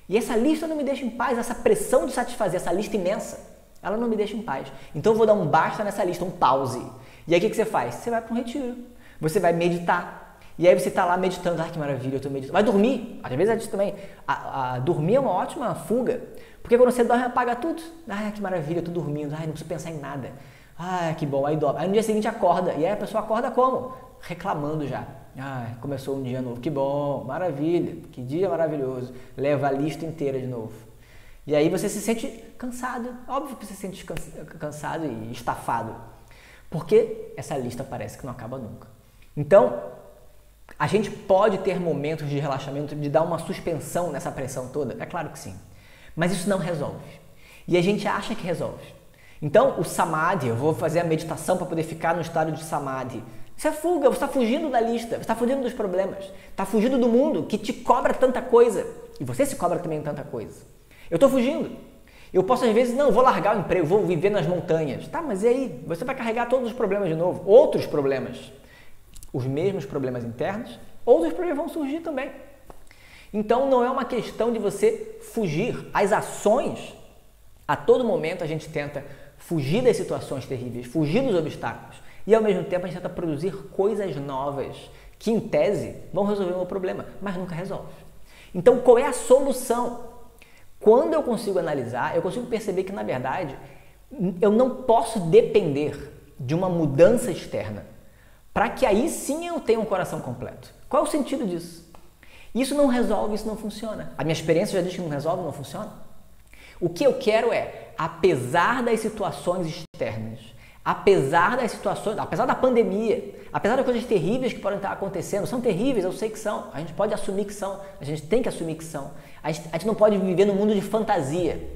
E essa lista não me deixa em paz, essa pressão de satisfazer, essa lista imensa, ela não me deixa em paz. Então eu vou dar um basta nessa lista, um pause. E aí o que você faz? Você vai para um retiro, você vai meditar. E aí você está lá meditando, que maravilha, eu estou meditando. Vai dormir, às vezes é disso também. Dormir é uma ótima fuga, porque quando você dorme apaga tudo. Que maravilha, eu estou dormindo, não preciso pensar em nada. Que bom, aí dorme. Aí no dia seguinte acorda, e aí a pessoa acorda como? Reclamando já. Começou um dia novo, que bom, maravilha, que dia maravilhoso. Leva a lista inteira de novo. E aí você se sente cansado, óbvio que você se sente cansado e estafado, porque essa lista parece que não acaba nunca. Então, a gente pode ter momentos de relaxamento, de dar uma suspensão nessa pressão toda? É claro que sim, mas isso não resolve. E a gente acha que resolve. Então, o Samadhi, eu vou fazer a meditação para poder ficar no estado de Samadhi. Isso é fuga, você está fugindo da lista, você está fugindo dos problemas, está fugindo do mundo que te cobra tanta coisa. E você se cobra também tanta coisa. Eu estou fugindo. Eu posso às vezes, vou largar o emprego, vou viver nas montanhas. Tá, mas e aí? Você vai carregar todos os problemas de novo, outros problemas. Os mesmos problemas internos, outros problemas vão surgir também. Então não é uma questão de você fugir. As ações, a todo momento a gente tenta fugir das situações terríveis, fugir dos obstáculos. E ao mesmo tempo a gente tenta produzir coisas novas que, em tese, vão resolver o meu problema, mas nunca resolve. Então, qual é a solução? Quando eu consigo analisar, eu consigo perceber que, na verdade, eu não posso depender de uma mudança externa para que aí sim eu tenha um coração completo. Qual é o sentido disso? Isso não resolve, isso não funciona. A minha experiência já diz que não resolve, não funciona. O que eu quero é, apesar das situações externas, apesar da pandemia, apesar das coisas terríveis que podem estar acontecendo, são terríveis, eu sei que são, a gente pode assumir que são, a gente tem que assumir que são, a gente não pode viver num mundo de fantasia,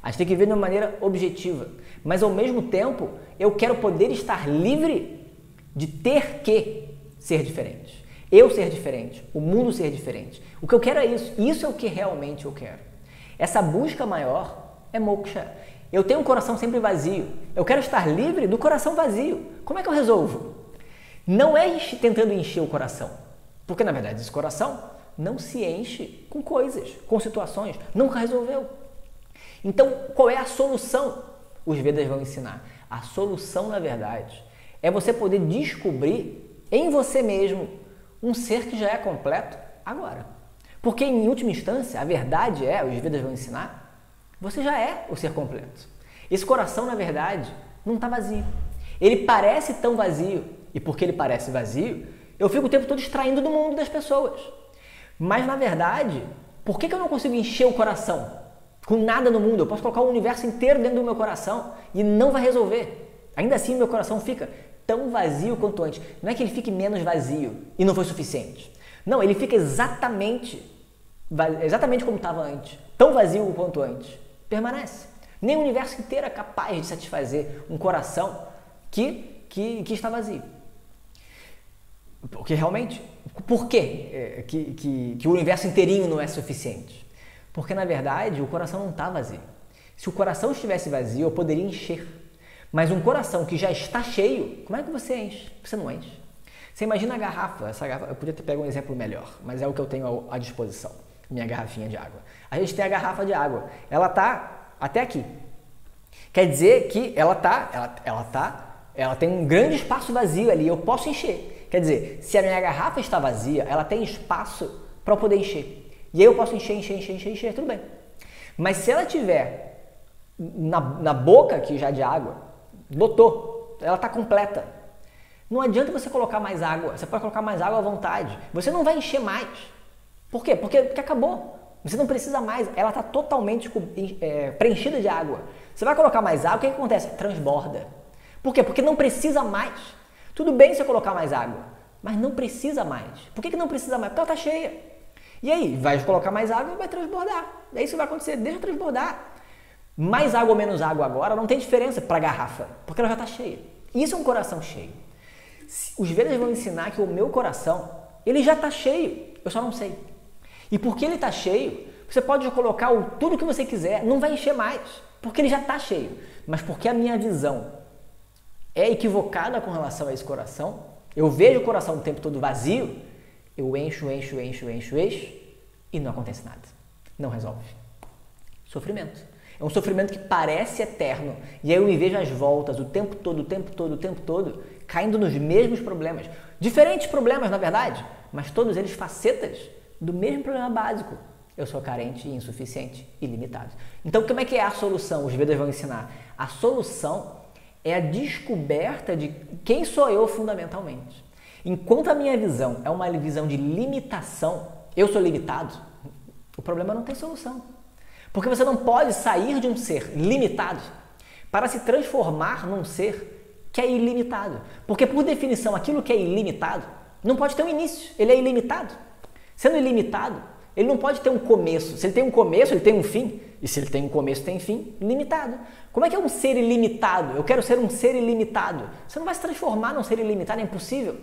a gente tem que viver de uma maneira objetiva, mas ao mesmo tempo eu quero poder estar livre de ter que ser diferente, eu ser diferente, o mundo ser diferente. O que eu quero é isso é o que realmente eu quero. Essa busca maior é moksha. Eu tenho um coração sempre vazio. Eu quero estar livre do coração vazio. Como é que eu resolvo? Não é tentando encher o coração. Porque, na verdade, esse coração não se enche com coisas, com situações. Nunca resolveu. Então, qual é a solução? Os Vedas vão ensinar. A solução, na verdade, é você poder descobrir em você mesmo um ser que já é completo agora. Porque, em última instância, a verdade é, os Vedas vão ensinar, você já é o ser completo. Esse coração, na verdade, não está vazio. Ele parece tão vazio, e porque ele parece vazio, eu fico o tempo todo extraindo do mundo das pessoas. Mas, na verdade, por que eu não consigo encher o coração com nada no mundo? Eu posso colocar o universo inteiro dentro do meu coração e não vai resolver. Ainda assim, meu coração fica tão vazio quanto antes. Não é que ele fique menos vazio e não foi suficiente. Não, ele fica exatamente como estava antes. Tão vazio quanto antes. Permanece. Nem o universo inteiro é capaz de satisfazer um coração que está vazio. Porque realmente, por quê que o universo inteirinho não é suficiente? Porque, na verdade, o coração não está vazio. Se o coração estivesse vazio, eu poderia encher. Mas um coração que já está cheio, como é que você enche? Você não enche. Você imagina a garrafa, essa garrafa, eu podia ter pego um exemplo melhor, mas é o que eu tenho à disposição, minha garrafinha de água. A gente tem a garrafa de água, ela está até aqui. Quer dizer que ela tem um grande espaço vazio ali, eu posso encher. Quer dizer, se a minha garrafa está vazia, ela tem espaço para eu poder encher. E aí eu posso encher, tudo bem. Mas se ela tiver na boca aqui já de água, lotou, ela está completa. Não adianta você colocar mais água, você pode colocar mais água à vontade. Você não vai encher mais. Por quê? Porque acabou. Você não precisa mais, ela está totalmente preenchida de água. Você vai colocar mais água, o que acontece? Transborda. Por quê? Porque não precisa mais. Tudo bem você colocar mais água, mas não precisa mais. Por que não precisa mais? Porque ela está cheia. E aí, vai colocar mais água e vai transbordar. É isso que vai acontecer, deixa transbordar. Mais água ou menos água agora não tem diferença para a garrafa, porque ela já está cheia. Isso é um coração cheio. Os Vedas vão ensinar que o meu coração, ele já está cheio, eu só não sei. E porque ele está cheio, você pode colocar tudo que você quiser, não vai encher mais, porque ele já está cheio. Mas porque a minha visão é equivocada com relação a esse coração, eu vejo o coração o tempo todo vazio, eu encho e não acontece nada. Não resolve. Sofrimento. É um sofrimento que parece eterno. E aí eu me vejo às voltas o tempo todo, caindo nos mesmos problemas. Diferentes problemas, na verdade, mas todos eles facetas do mesmo problema básico. Eu sou carente, insuficiente e limitado. Então, como é que é a solução? Os Vedas vão ensinar. A solução é a descoberta de quem sou eu fundamentalmente. Enquanto a minha visão é uma visão de limitação, eu sou limitado, o problema não tem solução. Porque você não pode sair de um ser limitado para se transformar num ser que é ilimitado. Porque, por definição, aquilo que é ilimitado não pode ter um início, ele é ilimitado. Sendo ilimitado, ele não pode ter um começo. Se ele tem um começo, ele tem um fim. E se ele tem um começo, tem fim, limitado. Como é que é um ser ilimitado? Eu quero ser um ser ilimitado. Você não vai se transformar num ser ilimitado, é impossível.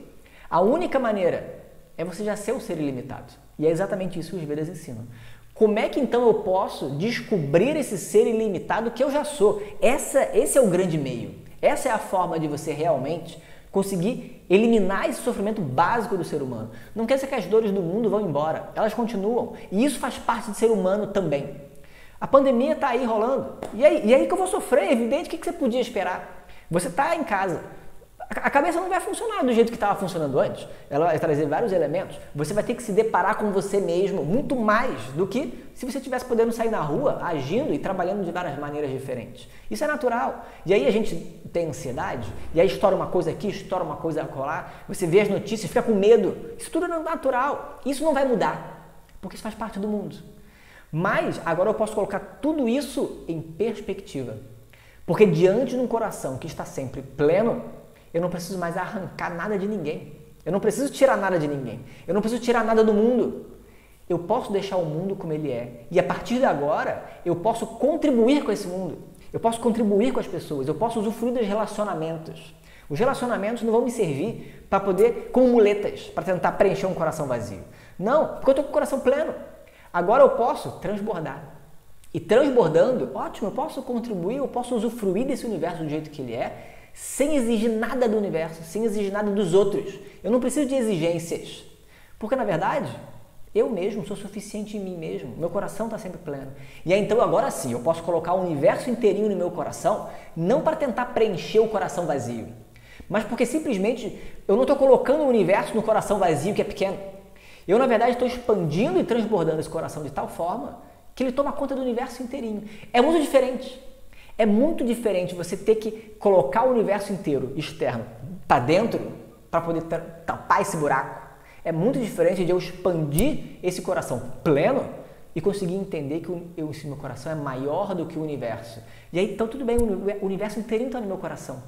A única maneira é você já ser um ser ilimitado. E é exatamente isso que os Vedas ensinam. Como é que então eu posso descobrir esse ser ilimitado que eu já sou? Esse é o grande meio. Essa é a forma de você realmente conseguir eliminar esse sofrimento básico do ser humano. Não quer dizer que as dores do mundo vão embora, elas continuam. E isso faz parte do ser humano também. A pandemia está aí rolando. E aí que eu vou sofrer? É evidente, o que você podia esperar? Você está em casa. A cabeça não vai funcionar do jeito que estava funcionando antes. Ela vai trazer vários elementos. Você vai ter que se deparar com você mesmo muito mais do que se você estivesse podendo sair na rua, agindo e trabalhando de várias maneiras diferentes. Isso é natural. E aí a gente tem ansiedade, e aí estoura uma coisa aqui, estoura uma coisa acolá, você vê as notícias, fica com medo. Isso tudo é natural. Isso não vai mudar, porque isso faz parte do mundo. Mas agora eu posso colocar tudo isso em perspectiva. Porque diante de um coração que está sempre pleno, eu não preciso mais arrancar nada de ninguém. Eu não preciso tirar nada de ninguém. Eu não preciso tirar nada do mundo. Eu posso deixar o mundo como ele é. E a partir de agora, eu posso contribuir com esse mundo. Eu posso contribuir com as pessoas. Eu posso usufruir dos relacionamentos. Os relacionamentos não vão me servir para poder, como muletas, para tentar preencher um coração vazio. Não, porque eu estou com o coração pleno. Agora eu posso transbordar. E transbordando, ótimo, eu posso contribuir, eu posso usufruir desse universo do jeito que ele é, sem exigir nada do universo, sem exigir nada dos outros. Eu não preciso de exigências. Porque, na verdade, eu mesmo sou suficiente em mim mesmo. Meu coração está sempre pleno. E aí, então, agora sim, eu posso colocar o universo inteirinho no meu coração, não para tentar preencher o coração vazio, mas porque simplesmente eu não estou colocando o universo no coração vazio que é pequeno. Eu, na verdade, estou expandindo e transbordando esse coração de tal forma que ele toma conta do universo inteirinho. É muito diferente. É muito diferente você ter que colocar o universo inteiro externo para dentro para poder tampar esse buraco. É muito diferente de eu expandir esse coração pleno e conseguir entender que esse meu coração é maior do que o universo. E aí, então, tudo bem, o universo inteirinho está no meu coração.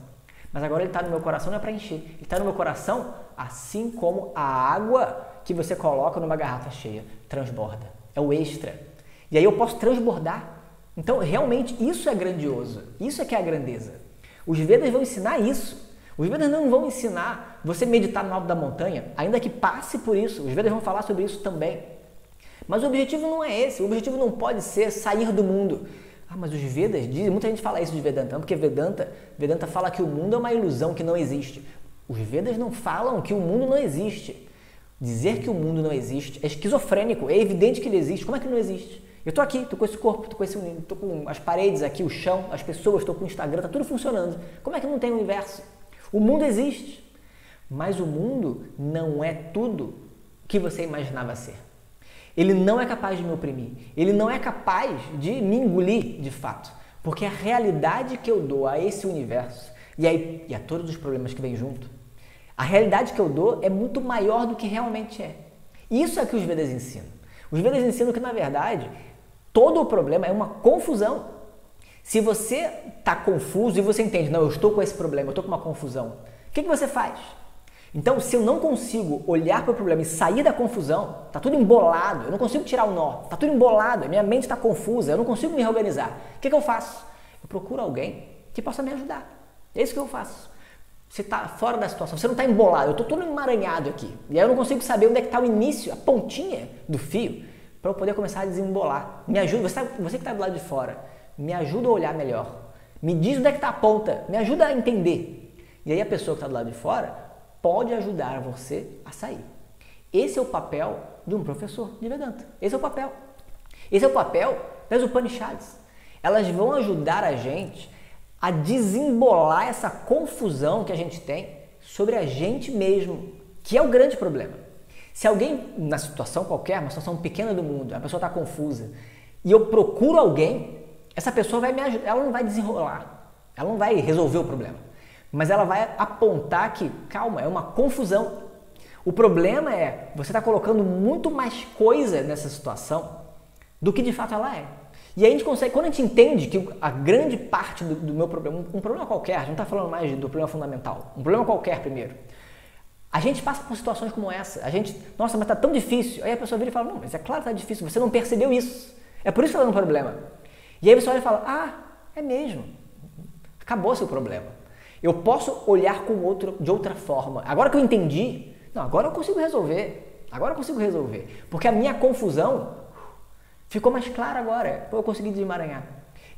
Mas agora ele está no meu coração não é para encher. Ele está no meu coração assim como a água que você coloca numa garrafa cheia. Transborda. É o extra. E aí eu posso transbordar. Então, realmente, isso é grandioso. Isso é que é a grandeza. Os Vedas vão ensinar isso. Os Vedas não vão ensinar você meditar no alto da montanha, ainda que passe por isso. Os Vedas vão falar sobre isso também. Mas o objetivo não é esse. O objetivo não pode ser sair do mundo. Ah, mas os Vedas dizem, muita gente fala isso de Vedanta, porque Vedanta fala que o mundo é uma ilusão, que não existe. Os Vedas não falam que o mundo não existe. Dizer que o mundo não existe é esquizofrênico, é evidente que ele existe. Como é que ele não existe? Eu estou aqui, estou com esse corpo, estou com as paredes aqui, o chão, as pessoas, estou com o Instagram, está tudo funcionando. Como é que não tem universo? O mundo existe, mas o mundo não é tudo que você imaginava ser. Ele não é capaz de me oprimir, ele não é capaz de me engolir de fato, porque a realidade que eu dou a esse universo e a todos os problemas que vêm junto, a realidade que eu dou é muito maior do que realmente é. Isso é que os Vedas ensinam. Os Vedas ensinam que, na verdade, todo o problema é uma confusão. Se você está confuso e você entende, não, eu estou com esse problema, eu estou com uma confusão, o que você faz? Então, se eu não consigo olhar para o problema e sair da confusão, está tudo embolado, eu não consigo tirar o nó, está tudo embolado, a minha mente está confusa, eu não consigo me reorganizar. O que eu faço? Eu procuro alguém que possa me ajudar. É isso que eu faço. Você está fora da situação, você não está embolado, eu estou todo emaranhado aqui. E aí eu não consigo saber onde é que está o início, a pontinha do fio, para eu poder começar a desembolar. Me ajuda, você que está do lado de fora, me ajuda a olhar melhor. Me diz onde é que está a ponta, me ajuda a entender. E aí a pessoa que está do lado de fora pode ajudar você a sair. Esse é o papel de um professor de Vedanta. Esse é o papel. Esse é o papel das Upanishads. Elas vão ajudar a gente a desembolar essa confusão que a gente tem sobre a gente mesmo, que é o grande problema. Se alguém, na situação qualquer, uma situação pequena do mundo, a pessoa está confusa, e eu procuro alguém, essa pessoa vai me ajudar, ela não vai desenrolar, ela não vai resolver o problema, mas ela vai apontar que, calma, é uma confusão. O problema é, você está colocando muito mais coisa nessa situação do que de fato ela é. E aí a gente consegue, quando a gente entende que a grande parte do meu problema, um problema qualquer, a gente não está falando mais do problema fundamental, um problema qualquer primeiro, a gente passa por situações como essa, nossa, mas está tão difícil, aí a pessoa vira e fala, não, mas é claro que está difícil, você não percebeu isso, é por isso que está dando problema. E aí você olha e fala, ah, é mesmo, acabou seu problema. Eu posso olhar de outra forma, agora que eu entendi, não, agora eu consigo resolver, porque a minha confusão ficou mais clara agora, eu consegui desemaranhar.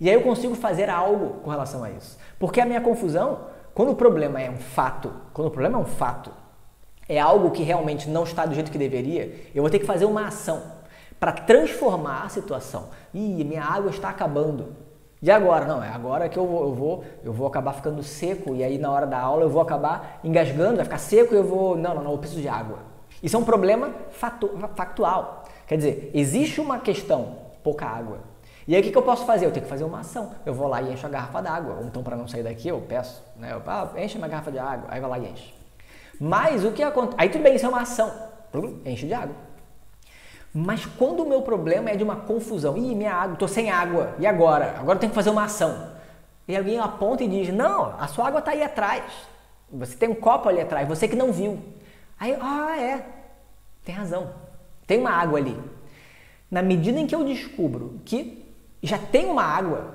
E aí eu consigo fazer algo com relação a isso. Porque a minha confusão, quando o problema é um fato, é algo que realmente não está do jeito que deveria, eu vou ter que fazer uma ação para transformar a situação. Ih, minha água está acabando. E agora? Não, é agora que eu vou acabar ficando seco e aí na hora da aula eu vou acabar engasgando, vai ficar seco e eu vou... Não, eu preciso de água. Isso é um problema factual. Quer dizer, existe uma questão, pouca água. E aí o que eu posso fazer? Eu tenho que fazer uma ação. Eu vou lá e encho a garrafa d'água. Ou então, para não sair daqui, eu peço, né? Enche minha garrafa de água. Aí vai lá e enche. Mas o que acontece? Aí tudo bem, isso é uma ação. Enche de água. Mas quando o meu problema é de uma confusão, minha água, estou sem água, e agora? Agora eu tenho que fazer uma ação. E alguém aponta e diz, não, a sua água está aí atrás. Você tem um copo ali atrás, você que não viu. Aí, tem razão, tem uma água ali. Na medida em que eu descubro que já tem uma água,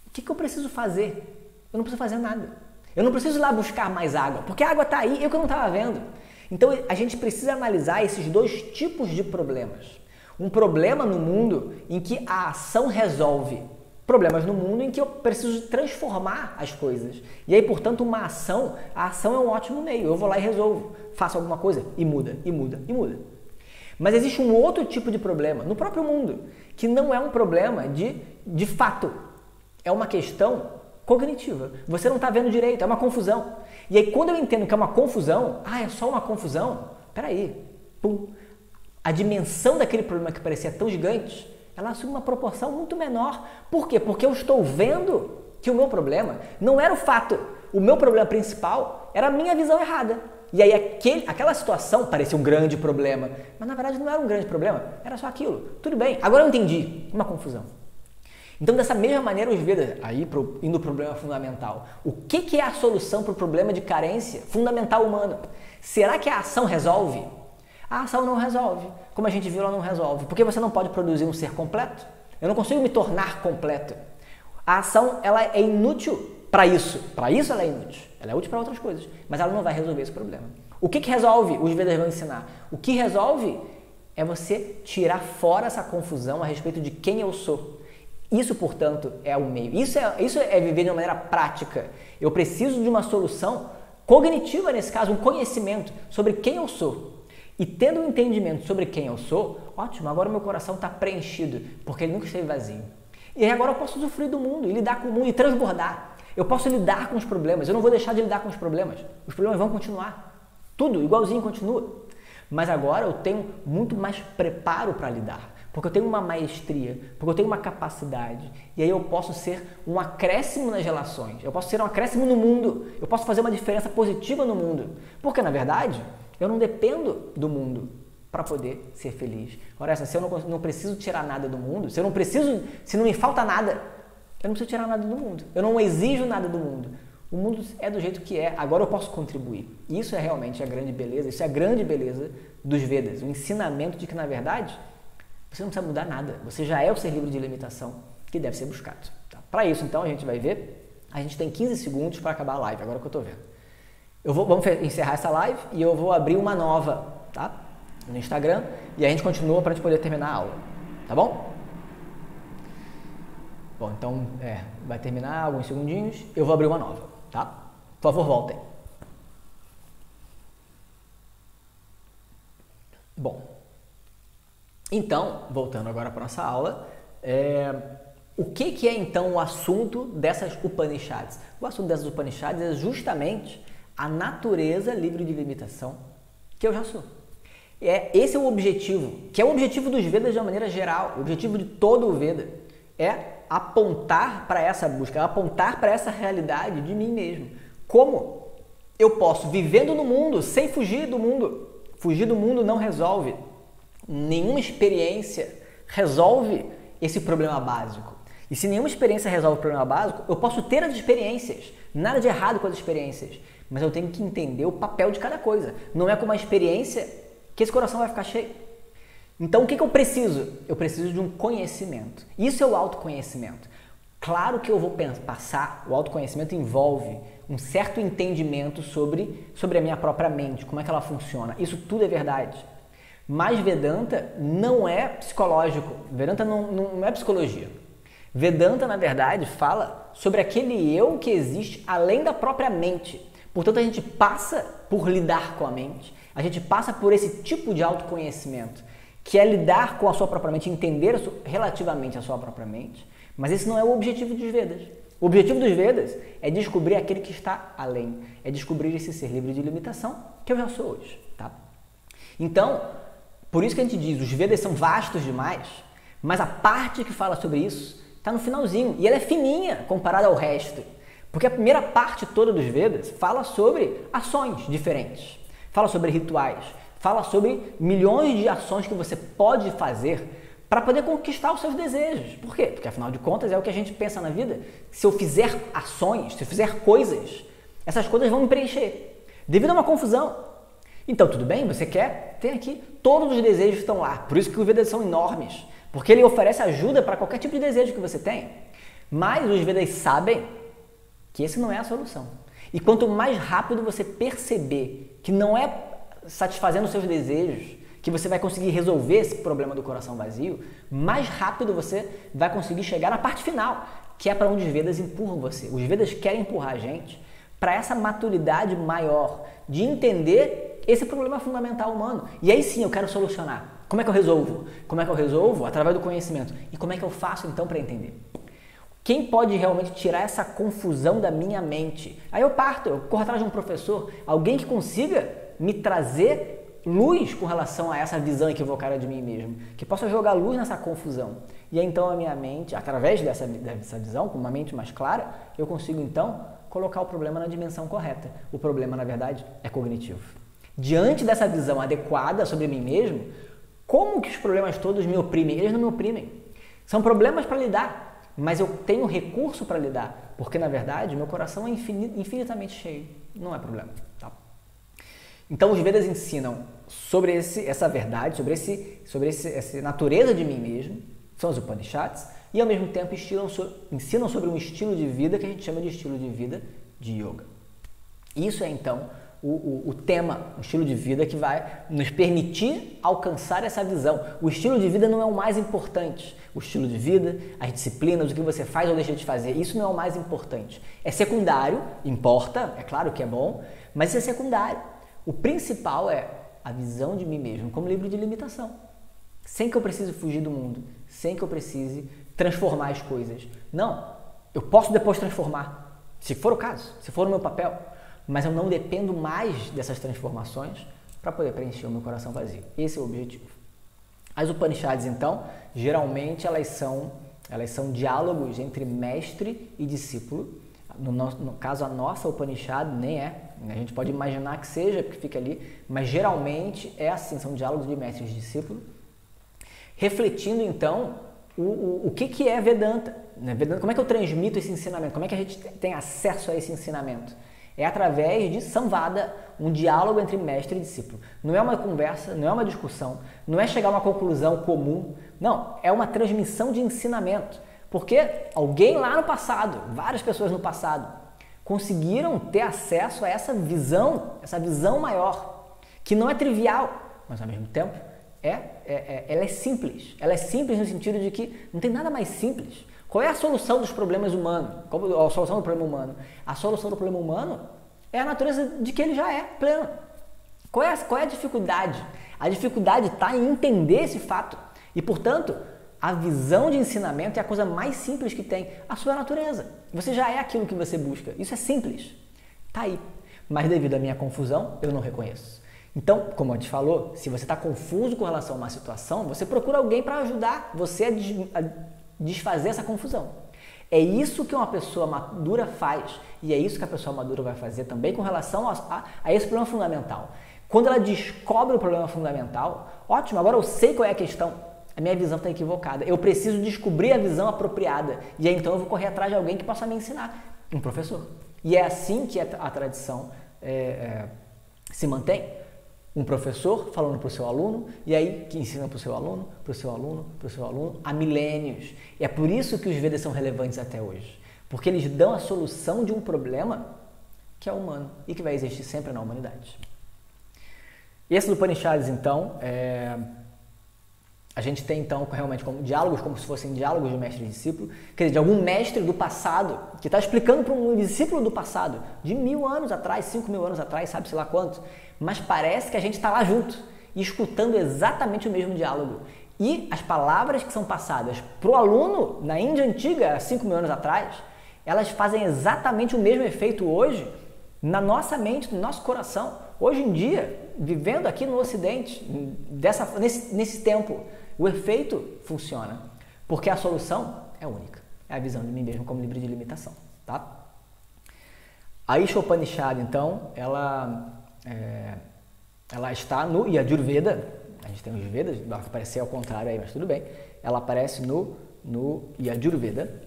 o que eu preciso fazer? Eu não preciso fazer nada. Eu não preciso ir lá buscar mais água, porque a água está aí, eu que não estava vendo. Então a gente precisa analisar esses dois tipos de problemas. Um problema no mundo em que a ação resolve problemas no mundo em que eu preciso transformar as coisas. E aí, portanto, a ação é um ótimo meio. Eu vou lá e resolvo, faço alguma coisa e muda, e muda, e muda. Mas existe um outro tipo de problema no próprio mundo, que não é um problema de fato. É uma questão cognitiva. Você não está vendo direito, é uma confusão. E aí, quando eu entendo que é uma confusão, é só uma confusão, peraí, pum. A dimensão daquele problema que parecia tão gigante, ela assume uma proporção muito menor. Por quê? Porque eu estou vendo que o meu problema não era o fato. O meu problema principal era a minha visão errada. E aí aquela situação parecia um grande problema, mas na verdade não era um grande problema, era só aquilo. Tudo bem, agora eu entendi. Uma confusão. Então, dessa mesma maneira, os Vedas, indo para o problema fundamental, o que é a solução para o problema de carência fundamental humana? Será que a ação resolve? A ação não resolve. Como a gente viu, ela não resolve. Porque você não pode produzir um ser completo. Eu não consigo me tornar completo. A ação, ela é inútil para isso. Para isso ela é inútil. Ela é útil para outras coisas. Mas ela não vai resolver esse problema. O que resolve? Os Vedas vão ensinar. O que resolve é você tirar fora essa confusão a respeito de quem eu sou. Isso, portanto, é o meio. Isso é viver de uma maneira prática. Eu preciso de uma solução cognitiva, nesse caso, um conhecimento sobre quem eu sou. E tendo um entendimento sobre quem eu sou, ótimo, agora meu coração está preenchido, porque ele nunca esteve vazio. E aí agora eu posso usufruir do mundo, e lidar com o mundo, e transbordar. Eu posso lidar com os problemas, eu não vou deixar de lidar com os problemas. Os problemas vão continuar. Tudo, igualzinho, continua. Mas agora eu tenho muito mais preparo para lidar. Porque eu tenho uma maestria, porque eu tenho uma capacidade. E aí eu posso ser um acréscimo nas relações. Eu posso ser um acréscimo no mundo. Eu posso fazer uma diferença positiva no mundo. Porque, na verdade, eu não dependo do mundo para poder ser feliz. Ora, se eu não preciso tirar nada do mundo, se não me falta nada, eu não preciso tirar nada do mundo. Eu não exijo nada do mundo. O mundo é do jeito que é. Agora eu posso contribuir. Isso é realmente a grande beleza. Isso é a grande beleza dos Vedas. O ensinamento de que, na verdade, você não precisa mudar nada. Você já é o ser livre de limitação que deve ser buscado. Tá? Para isso, então, a gente vai ver. A gente tem 15 segundos para acabar a live, agora que eu estou vendo. Vamos encerrar essa live e eu vou abrir uma nova, tá? No Instagram. E a gente continua para a gente poder terminar a aula. Tá bom? Bom, então, vai terminar alguns segundinhos. Eu vou abrir uma nova, tá? Por favor, voltem. Bom. Então, voltando agora para a nossa aula, o que é então o assunto dessas Upanishads? O assunto dessas Upanishads é justamente a natureza livre de limitação que eu já sou. Esse é o objetivo, que é o objetivo dos Vedas de uma maneira geral, o objetivo de todo o Veda é apontar para essa busca, apontar para essa realidade de mim mesmo. Como eu posso, vivendo no mundo, sem fugir do mundo. Fugir do mundo não resolve. Nenhuma experiência resolve esse problema básico. E se nenhuma experiência resolve o problema básico, eu posso ter as experiências. Nada de errado com as experiências. Mas eu tenho que entender o papel de cada coisa. Não é com uma experiência que esse coração vai ficar cheio. Então, o que eu preciso? Eu preciso de um conhecimento. Isso é o autoconhecimento. Claro que eu vou passar, o autoconhecimento envolve um certo entendimento sobre a minha própria mente, como é que ela funciona. Isso tudo é verdade. Mas Vedanta não é psicológico, Vedanta não é psicologia. Vedanta, na verdade, fala sobre aquele eu que existe além da própria mente. Portanto, a gente passa por lidar com a mente, a gente passa por esse tipo de autoconhecimento, que é lidar com a sua própria mente, entender relativamente a sua própria mente, mas esse não é o objetivo dos Vedas. O objetivo dos Vedas é descobrir aquele que está além, é descobrir esse ser livre de limitação que eu já sou hoje. Tá? Então, por isso que a gente diz, os Vedas são vastos demais, mas a parte que fala sobre isso está no finalzinho, e ela é fininha comparada ao resto, porque a primeira parte toda dos Vedas fala sobre ações diferentes, fala sobre rituais, Fala sobre milhões de ações que você pode fazer para poder conquistar os seus desejos. Por quê? Porque afinal de contas é o que a gente pensa na vida. Se eu fizer ações, se eu fizer coisas, essas coisas vão me preencher. Devido a uma confusão. Então, tudo bem, você quer? Tem aqui. Todos os desejos estão lá. Por isso que os Vedas são enormes. Porque ele oferece ajuda para qualquer tipo de desejo que você tenha. Mas os Vedas sabem que esse não é a solução. E quanto mais rápido você perceber que não é satisfazendo os seus desejos que você vai conseguir resolver esse problema do coração vazio, mais rápido você vai conseguir chegar na parte final, que é para onde os Vedas empurram você. Os Vedas querem empurrar a gente para essa maturidade maior de entender esse problema fundamental humano. E aí sim eu quero solucionar. Como é que eu resolvo? Como é que eu resolvo? Através do conhecimento. E como é que eu faço então para entender? Quem pode realmente tirar essa confusão da minha mente? Aí eu corro atrás de um professor, alguém que consiga me trazer luz com relação a essa visão equivocada de mim mesmo, que possa jogar luz nessa confusão. E aí então a minha mente, através dessa visão, com uma mente mais clara, eu consigo então colocar o problema na dimensão correta. O problema, na verdade, é cognitivo. Diante dessa visão adequada sobre mim mesmo, como que os problemas todos me oprimem? Eles não me oprimem. São problemas para lidar. Mas eu tenho recurso para lidar, porque na verdade meu coração é infinitamente cheio, não é problema. Tá? Então os Vedas ensinam sobre essa verdade, sobre essa natureza de mim mesmo, são os Upanishads, e ao mesmo tempo ensinam sobre um estilo de vida que a gente chama de estilo de vida de yoga. Isso é então o tema, o estilo de vida que vai nos permitir alcançar essa visão. O estilo de vida não é o mais importante. O estilo de vida, as disciplinas, o que você faz ou deixa de fazer, isso não é o mais importante. É secundário, importa, é claro que é bom, mas isso é secundário. O principal é a visão de mim mesmo como livre de limitação. Sem que eu precise fugir do mundo, sem que eu precise transformar as coisas. Não, eu posso depois transformar, se for o caso, se for o meu papel, mas eu não dependo mais dessas transformações para poder preencher o meu coração vazio. Esse é o objetivo. As Upanishads, então, geralmente elas são diálogos entre mestre e discípulo. No caso, a nossa Upanishad nem é. A gente pode imaginar que seja, porque fica ali, mas geralmente é assim, são diálogos de mestre e discípulo, refletindo, então, o que é Vedanta. Como é que eu transmito esse ensinamento? Como é que a gente tem acesso a esse ensinamento? É através de Samvada, um diálogo entre mestre e discípulo. Não é uma conversa, não é uma discussão, não é chegar a uma conclusão comum. Não, é uma transmissão de ensinamento. Porque alguém lá no passado, várias pessoas no passado, conseguiram ter acesso a essa visão maior, que não é trivial, mas ao mesmo tempo ela é simples. Ela é simples no sentido de que não tem nada mais simples. Qual é a solução dos problemas humanos? Qual a solução do problema humano? A solução do problema humano é a natureza de que ele já é pleno. Qual é a dificuldade? A dificuldade está em entender esse fato. E, portanto, a visão de ensinamento é a coisa mais simples que tem. A sua natureza. Você já é aquilo que você busca. Isso é simples. Está aí. Mas devido à minha confusão, eu não reconheço. Então, como a gente falou, se você está confuso com relação a uma situação, você procura alguém para ajudar você a desfazer essa confusão. É isso que uma pessoa madura faz e é isso que a pessoa madura vai fazer também com relação a esse problema fundamental. Quando ela descobre o problema fundamental, ótimo, agora eu sei qual é a questão, a minha visão está equivocada, eu preciso descobrir a visão apropriada e aí então eu vou correr atrás de alguém que possa me ensinar, um professor. E é assim que a tradição se mantém. Um professor falando para o seu aluno, e aí que ensina para o seu aluno, para o seu aluno, para o seu aluno, há milênios. E é por isso que os Vedas são relevantes até hoje. Porque eles dão a solução de um problema que é humano e que vai existir sempre na humanidade. E esses Upanishads, então, a gente tem então realmente como diálogos, como se fossem diálogos de mestre e discípulo, quer dizer, de algum mestre do passado que está explicando para um discípulo do passado, de 1000 anos atrás, 5000 anos atrás, sabe-se lá quanto, mas parece que a gente está lá junto, escutando exatamente o mesmo diálogo. E as palavras que são passadas para o aluno na Índia antiga, há 5000 anos atrás, elas fazem exatamente o mesmo efeito hoje na nossa mente, no nosso coração. Hoje em dia, vivendo aqui no Ocidente, nesse tempo, o efeito funciona, porque a solução é única. É a visão de mim mesmo como livre de limitação. Tá? A Isha Upanishad, então, ela Ela está no Yajurveda. A gente tem os Vedas, vai aparecer ao contrário aí, mas tudo bem. Ela aparece no Yajurveda.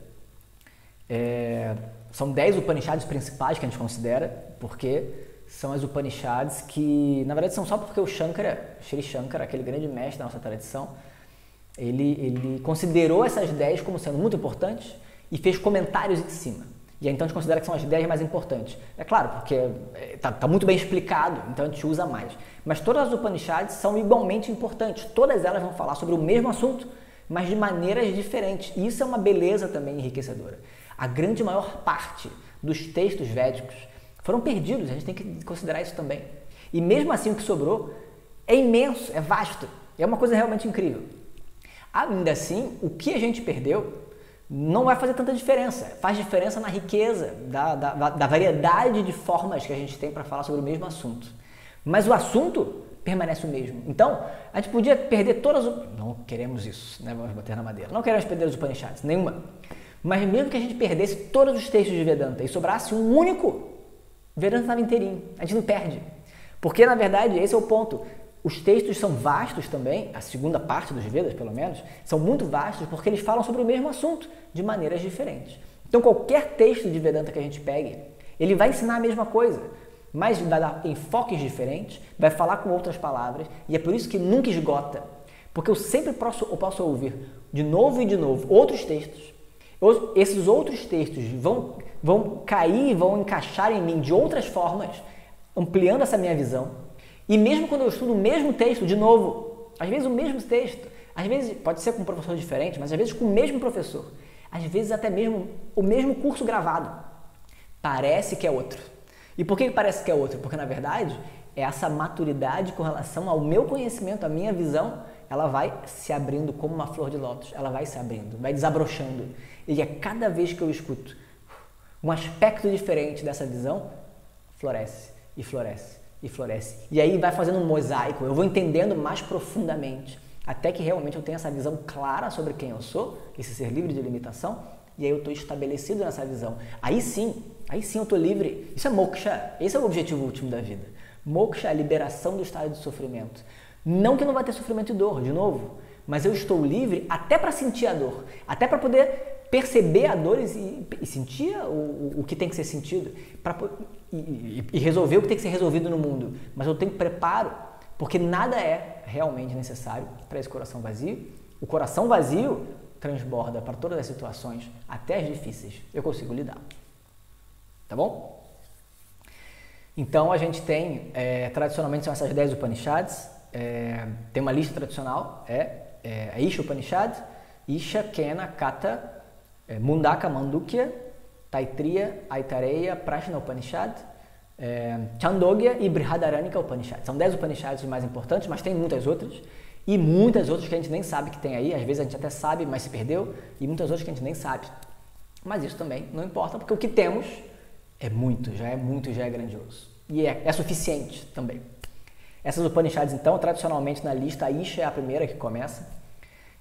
São 10 Upanishads principais que a gente considera, porque são as Upanishads que, na verdade, são só porque o Shankara, Sri Shankara, aquele grande mestre da nossa tradição, ele considerou essas 10 como sendo muito importantes e fez comentários em cima. E aí, então a gente considera que são as 10 mais importantes. É claro, porque está muito bem explicado, então a gente usa mais. Mas todas as Upanishads são igualmente importantes. Todas elas vão falar sobre o mesmo assunto, mas de maneiras diferentes. E isso é uma beleza também enriquecedora. A grande maior parte dos textos védicos foram perdidos, a gente tem que considerar isso também. E mesmo assim o que sobrou é imenso, é vasto, é uma coisa realmente incrível. Ainda assim, o que a gente perdeu não vai fazer tanta diferença. Faz diferença na riqueza, da variedade de formas que a gente tem para falar sobre o mesmo assunto. Mas o assunto permanece o mesmo. Então, a gente podia perder todas as... Não queremos isso, né? Vamos bater na madeira. Não queremos perder os Upanishads, nenhuma. Mas mesmo que a gente perdesse todos os textos de Vedanta e sobrasse um único, Vedanta estava inteirinho. A gente não perde. Porque, na verdade, esse é o ponto. Os textos são vastos também, a segunda parte dos Vedas, pelo menos, são muito vastos porque eles falam sobre o mesmo assunto, de maneiras diferentes. Então, qualquer texto de Vedanta que a gente pegue, ele vai ensinar a mesma coisa, mas vai dar enfoques diferentes, vai falar com outras palavras, e é por isso que nunca esgota. Porque eu sempre posso ouvir de novo e de novo outros textos. Esses outros textos vão cair, vão encaixar em mim de outras formas, ampliando essa minha visão. E mesmo quando eu estudo o mesmo texto, de novo, às vezes o mesmo texto, às vezes pode ser com um professor diferente, mas às vezes com o mesmo professor, às vezes até mesmo o mesmo curso gravado, parece que é outro. E por que parece que é outro? Porque na verdade, essa maturidade com relação ao meu conhecimento, a minha visão, ela vai se abrindo como uma flor de lótus, ela vai se abrindo, vai desabrochando. E a cada vez que eu escuto um aspecto diferente dessa visão, floresce e floresce. E floresce. E aí vai fazendo um mosaico, eu vou entendendo mais profundamente, até que realmente eu tenha essa visão clara sobre quem eu sou, esse ser livre de limitação, e aí eu estou estabelecido nessa visão. Aí sim eu estou livre. Isso é moksha, esse é o objetivo último da vida. Moksha é a liberação do estado de sofrimento. Não que não vai ter sofrimento e dor, de novo, mas eu estou livre até para sentir a dor, até para poder perceber a dor e sentir o que tem que ser sentido, e resolver o que tem que ser resolvido no mundo. Mas eu tenho preparo, porque nada é realmente necessário para esse coração vazio. O coração vazio transborda para todas as situações, até as difíceis. Eu consigo lidar. Tá bom? Então a gente tem, tradicionalmente são essas 10 Upanishads, tem uma lista tradicional, a Isha Upanishad, Isha, Kena, Kata, Mundaka, Mandukya, Taitriya, Aitareya, Prashna Upanishad, Chandogya e Brihadaranyaka Upanishad. São 10 Upanishads mais importantes, mas tem muitas outras. E muitas outras que a gente nem sabe que tem aí. Às vezes a gente até sabe, mas se perdeu. E muitas outras que a gente nem sabe. Mas isso também não importa, porque o que temos é muito, já é grandioso. E é suficiente também. Essas Upanishads, então, tradicionalmente na lista, a Isha é a primeira que começa.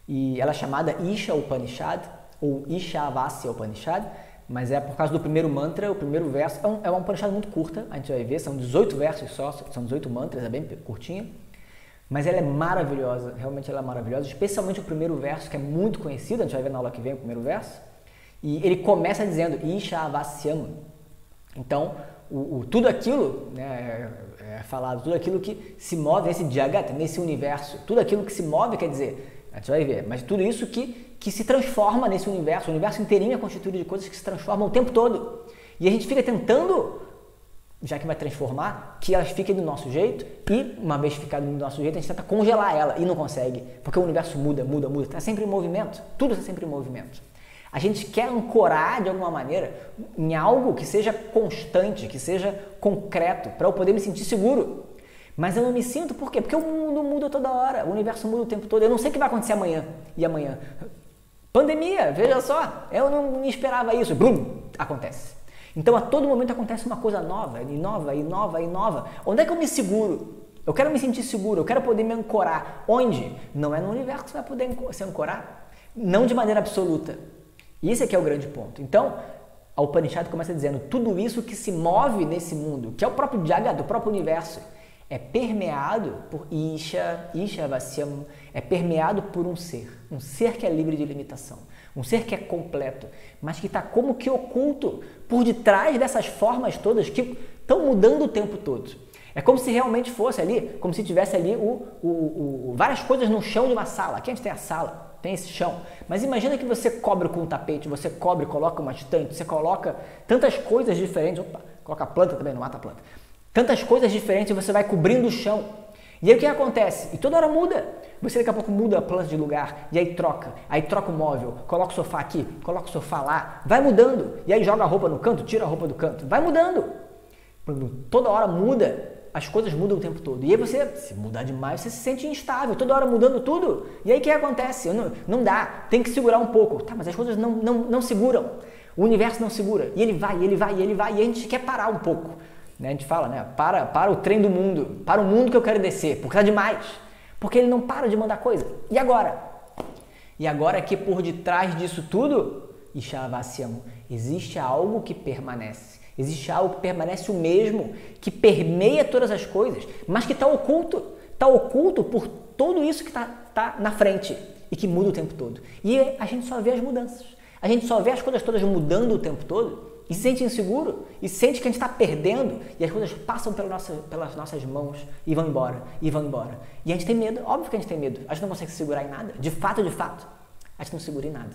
E ela é chamada Isha Upanishad, ou Ishavasya Upanishad, mas é por causa do primeiro mantra, o primeiro verso. É uma Upanishad muito curta, a gente vai ver, são 18 versos só, são 18 mantras, é bem curtinha. Mas ela é maravilhosa, realmente ela é maravilhosa, especialmente o primeiro verso, que é muito conhecido, a gente vai ver na aula que vem o primeiro verso. E ele começa dizendo Ishavasyam. Então, tudo aquilo, né, falado, tudo aquilo que se move nesse Jagat, nesse universo, tudo aquilo que se move, quer dizer, a gente vai ver, mas tudo isso que se transforma nesse universo, o universo inteirinho é constituído de coisas que se transformam o tempo todo. E a gente fica tentando, já que vai transformar, que elas fiquem do nosso jeito, e uma vez ficado do nosso jeito, a gente tenta congelar ela e não consegue, porque o universo muda, está sempre em movimento, tudo está sempre em movimento. A gente quer ancorar de alguma maneira em algo que seja constante, que seja concreto, para eu poder me sentir seguro. Mas eu não me sinto, por quê? Porque o mundo muda toda hora, o universo muda o tempo todo, eu não sei o que vai acontecer amanhã e amanhã. Pandemia, veja só, eu não esperava isso, blum, acontece. Então a todo momento acontece uma coisa nova, e nova, e nova, e nova. Onde é que eu me seguro? Eu quero me sentir seguro, eu quero poder me ancorar. Onde? Não é no universo que você vai poder se ancorar, não de maneira absoluta. E esse aqui é o grande ponto. Então, a Upanishad começa dizendo, tudo isso que se move nesse mundo, que é o próprio Jagat, o próprio universo, é permeado por Isha Vasyam, é permeado por um ser que é livre de limitação, um ser que é completo, mas que está como que oculto por detrás dessas formas todas que estão mudando o tempo todo. É como se realmente fosse ali, como se tivesse ali várias coisas no chão de uma sala. Aqui a gente tem a sala, tem esse chão, mas imagina que você cobre com um tapete, você cobre, coloca uma estante, você coloca tantas coisas diferentes, coloca a planta também, não mata a planta, tantas coisas diferentes e você vai cobrindo o chão. E aí o que acontece? E toda hora muda. Você daqui a pouco muda a planta de lugar, e aí troca o móvel, coloca o sofá aqui, coloca o sofá lá, vai mudando, e aí joga a roupa no canto, tira a roupa do canto, vai mudando. Toda hora muda, as coisas mudam o tempo todo. E aí você, se mudar demais, você se sente instável, toda hora mudando tudo. E aí o que acontece? Não dá, tem que segurar um pouco. Tá, mas as coisas não seguram. O universo não segura. E ele vai, e a gente quer parar um pouco. Né? A gente fala, né? Para o trem do mundo, para o mundo que eu quero descer, porque tá demais. Porque ele não para de mandar coisa. E agora? E agora que por detrás disso tudo, Isha-Vasyam, existe algo que permanece. Existe algo que permanece o mesmo, que permeia todas as coisas, mas que está oculto. Está oculto por tudo isso que tá na frente e que muda o tempo todo. E a gente só vê as mudanças. A gente só vê as coisas todas mudando o tempo todo e se sente inseguro, e sente que a gente está perdendo, e as coisas passam pelas nossas mãos e vão embora, e vão embora. E a gente tem medo, óbvio que a gente tem medo, a gente não consegue se segurar em nada, de fato, a gente não segura em nada.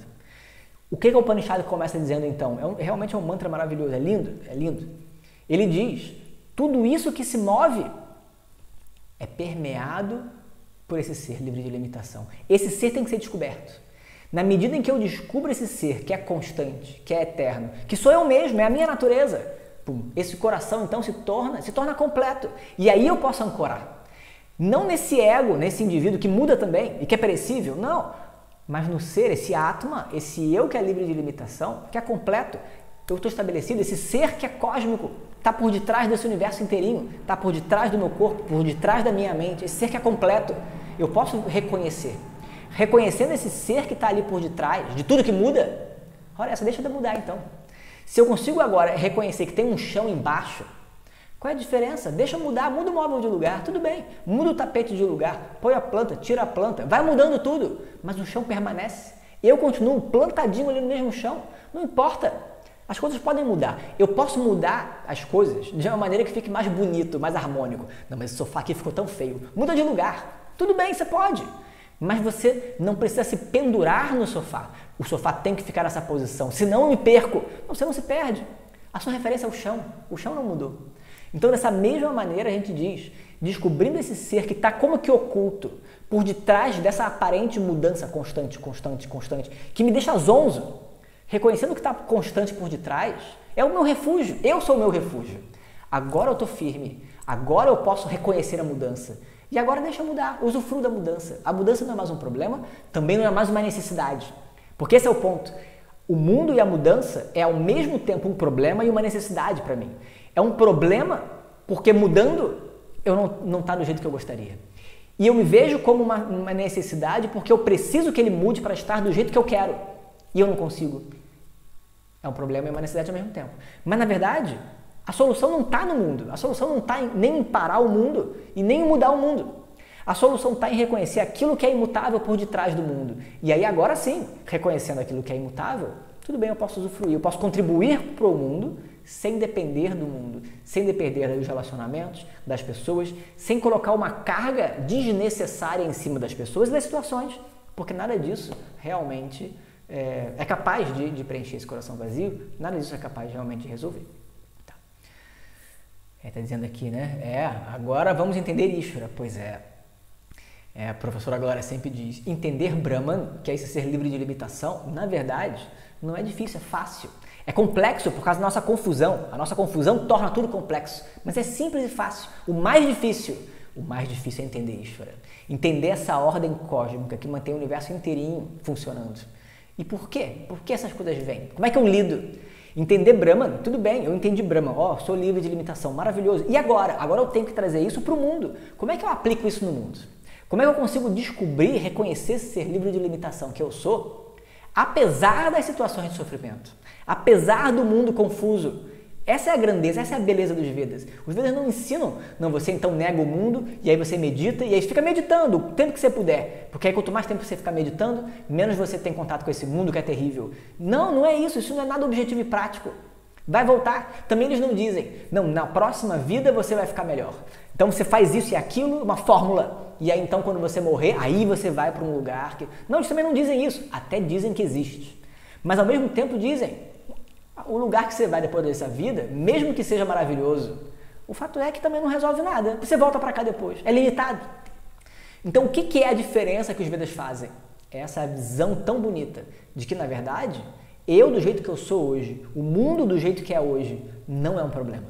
O que o Upanishad começa dizendo então? Realmente é um mantra maravilhoso, é lindo, é lindo. Ele diz, tudo isso que se move é permeado por esse ser livre de limitação. Esse ser tem que ser descoberto. Na medida em que eu descubro esse ser que é constante, que é eterno, que sou eu mesmo, é a minha natureza, esse coração então se torna completo. E aí eu posso ancorar. Não nesse ego, nesse indivíduo que muda também e que é perecível, não. Mas no ser, esse Atma, esse eu que é livre de limitação, que é completo, eu estou estabelecido, esse ser que é cósmico, está por detrás desse universo inteirinho, está por detrás do meu corpo, por detrás da minha mente, esse ser que é completo, eu posso reconhecer. Reconhecendo esse ser que está ali por detrás, de tudo que muda, olha essa, deixa de mudar então. Se eu consigo agora reconhecer que tem um chão embaixo, qual é a diferença? Deixa eu mudar, muda o móvel de lugar, tudo bem. Muda o tapete de lugar, põe a planta, tira a planta, vai mudando tudo, mas o chão permanece. Eu continuo plantadinho ali no mesmo chão, não importa. As coisas podem mudar. Eu posso mudar as coisas de uma maneira que fique mais bonito, mais harmônico. Não, mas esse sofá aqui ficou tão feio. Muda de lugar. Tudo bem, você pode. Mas você não precisa se pendurar no sofá. O sofá tem que ficar nessa posição, senão eu me perco. Não, você não se perde. A sua referência é o chão. O chão não mudou. Então, dessa mesma maneira, a gente diz, descobrindo esse ser que está como que oculto, por detrás dessa aparente mudança constante, que me deixa zonzo, reconhecendo que está constante por detrás, é o meu refúgio. Eu sou o meu refúgio. Agora eu estou firme. Agora eu posso reconhecer a mudança. E agora deixa eu mudar, usufruo da mudança. A mudança não é mais um problema, também não é mais uma necessidade. Porque esse é o ponto. O mundo e a mudança é ao mesmo tempo um problema e uma necessidade para mim. É um problema porque mudando eu não está do jeito que eu gostaria. E eu me vejo como uma necessidade porque eu preciso que ele mude para estar do jeito que eu quero. E eu não consigo. É um problema e uma necessidade ao mesmo tempo. Mas na verdade, a solução não está no mundo. A solução não está nem em parar o mundo e nem em mudar o mundo. A solução está em reconhecer aquilo que é imutável por detrás do mundo. E aí agora sim, reconhecendo aquilo que é imutável, tudo bem, eu posso usufruir, eu posso contribuir para o mundo sem depender do mundo, sem depender dos relacionamentos, das pessoas, sem colocar uma carga desnecessária em cima das pessoas e das situações, porque nada disso realmente é capaz de preencher esse coração vazio, nada disso é capaz realmente de resolver. Está dizendo aqui, né? Agora vamos entender Ishvara. Pois é. A professora Glória sempre diz, entender Brahman, que é esse ser livre de limitação, na verdade, não é difícil, é fácil. É complexo por causa da nossa confusão. A nossa confusão torna tudo complexo. Mas é simples e fácil. O mais difícil é entender Ishvara. Entender essa ordem cósmica que mantém o universo inteirinho funcionando. E por quê? Por que essas coisas vêm? Como é que eu lido? Entender Brahman, tudo bem, eu entendi Brahman, sou livre de limitação, maravilhoso. E agora? Agora eu tenho que trazer isso para o mundo. Como é que eu aplico isso no mundo? Como é que eu consigo descobrir, reconhecer esse ser livre de limitação que eu sou, apesar das situações de sofrimento, apesar do mundo confuso? Essa é a grandeza, essa é a beleza dos Vedas. Os Vedas não ensinam, não, você então nega o mundo, e aí você medita, e aí fica meditando o tempo que você puder. Porque aí quanto mais tempo você ficar meditando, menos você tem contato com esse mundo que é terrível. Não, não é isso, isso não é nada objetivo e prático. Vai voltar. Também eles não dizem, não, na próxima vida você vai ficar melhor. Então você faz isso e aquilo, uma fórmula. E aí então quando você morrer, aí você vai para um lugar que... Não, eles também não dizem isso. Até dizem que existe. Mas ao mesmo tempo dizem, o lugar que você vai depois dessa vida, mesmo que seja maravilhoso, o fato é que também não resolve nada. Você volta para cá depois. É limitado. Então o que é a diferença que os Vedas fazem? É essa visão tão bonita de que, na verdade, eu do jeito que eu sou hoje, o mundo do jeito que é hoje, não é um problema.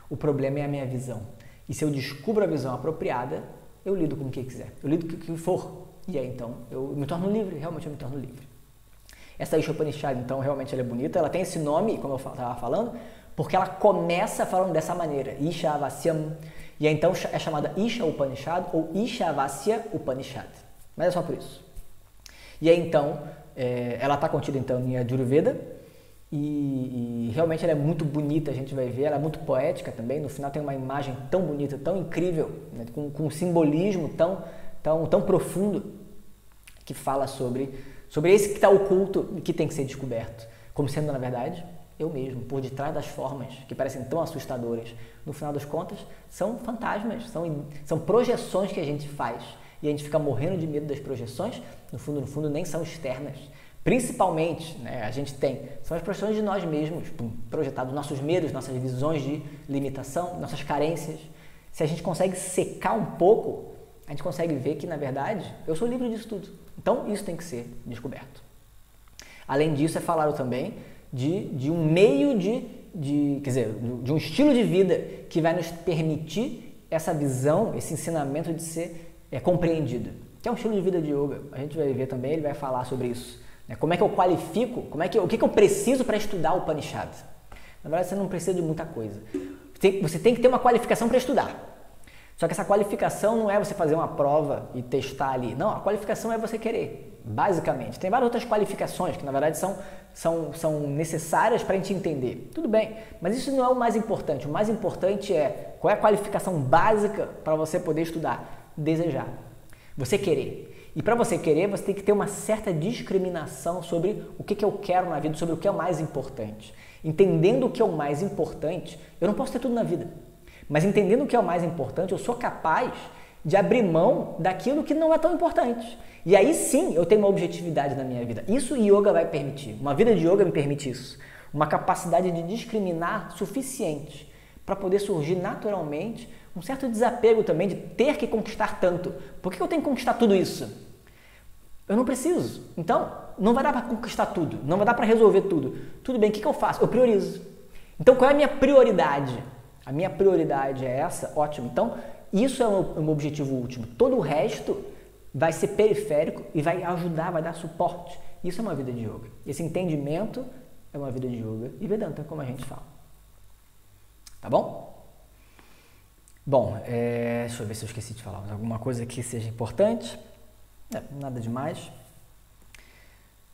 O problema é a minha visão. E se eu descubro a visão apropriada, eu lido com o que quiser. Eu lido com o que for. E aí então eu me torno livre, realmente eu me torno livre. Essa Isha Upanishad, então, realmente ela é bonita. Ela tem esse nome, como eu estava falando, porque ela começa falando dessa maneira, Ishavāsyam. E aí, então, é chamada Isha Upanishad ou Ishavāsya Upanishad. Mas é só por isso. E aí, então, ela está contida, então, em Yajurveda. E realmente ela é muito bonita, a gente vai ver. Ela é muito poética também. No final tem uma imagem tão bonita, tão incrível, né, com um simbolismo tão profundo, que fala sobre esse que está oculto e que tem que ser descoberto. Como sendo, na verdade, eu mesmo, por detrás das formas que parecem tão assustadoras. No final das contas, são fantasmas, são projeções que a gente faz. E a gente fica morrendo de medo das projeções, no fundo, nem são externas. Principalmente, né, a gente são as projeções de nós mesmos, projetados, nossos medos, nossas visões de limitação, nossas carências. Se a gente consegue secar um pouco, a gente consegue ver que, na verdade, eu sou livre disso tudo. Então, isso tem que ser descoberto. Além disso, é falado também de um meio de um estilo de vida que vai nos permitir essa visão, esse ensinamento de ser compreendido. Que é um estilo de vida de yoga. A gente vai ver também, ele vai falar sobre isso. Né? Como é que eu qualifico, o que eu preciso para estudar o Upanishad? Na verdade, você não precisa de muita coisa. Você tem que ter uma qualificação para estudar. Só que essa qualificação não é você fazer uma prova e testar ali. Não, a qualificação é você querer, basicamente. Tem várias outras qualificações que, na verdade, são necessárias para a gente entender. Tudo bem, mas isso não é o mais importante. O mais importante é qual é a qualificação básica para você poder estudar. Desejar. Você querer. E para você querer, você tem que ter uma certa discriminação sobre o que eu quero na vida, sobre o que é o mais importante. Entendendo o que é o mais importante, eu não posso ter tudo na vida. Mas entendendo o que é o mais importante, eu sou capaz de abrir mão daquilo que não é tão importante. E aí sim eu tenho uma objetividade na minha vida. Isso o yoga vai permitir. Uma vida de yoga me permite isso. Uma capacidade de discriminar suficiente para poder surgir naturalmente um certo desapego também de ter que conquistar tanto. Por que eu tenho que conquistar tudo isso? Eu não preciso. Então, não vai dar para conquistar tudo. Não vai dar para resolver tudo. Tudo bem, o que eu faço? Eu priorizo. Então, qual é a minha prioridade? A minha prioridade é essa? Ótimo. Então, isso é o meu objetivo último. Todo o resto vai ser periférico e vai ajudar, vai dar suporte. Isso é uma vida de yoga. Esse entendimento é uma vida de yoga e Vedanta, como a gente fala. Tá bom? Bom, deixa eu ver se eu esqueci de falar alguma coisa que seja importante. Nada demais.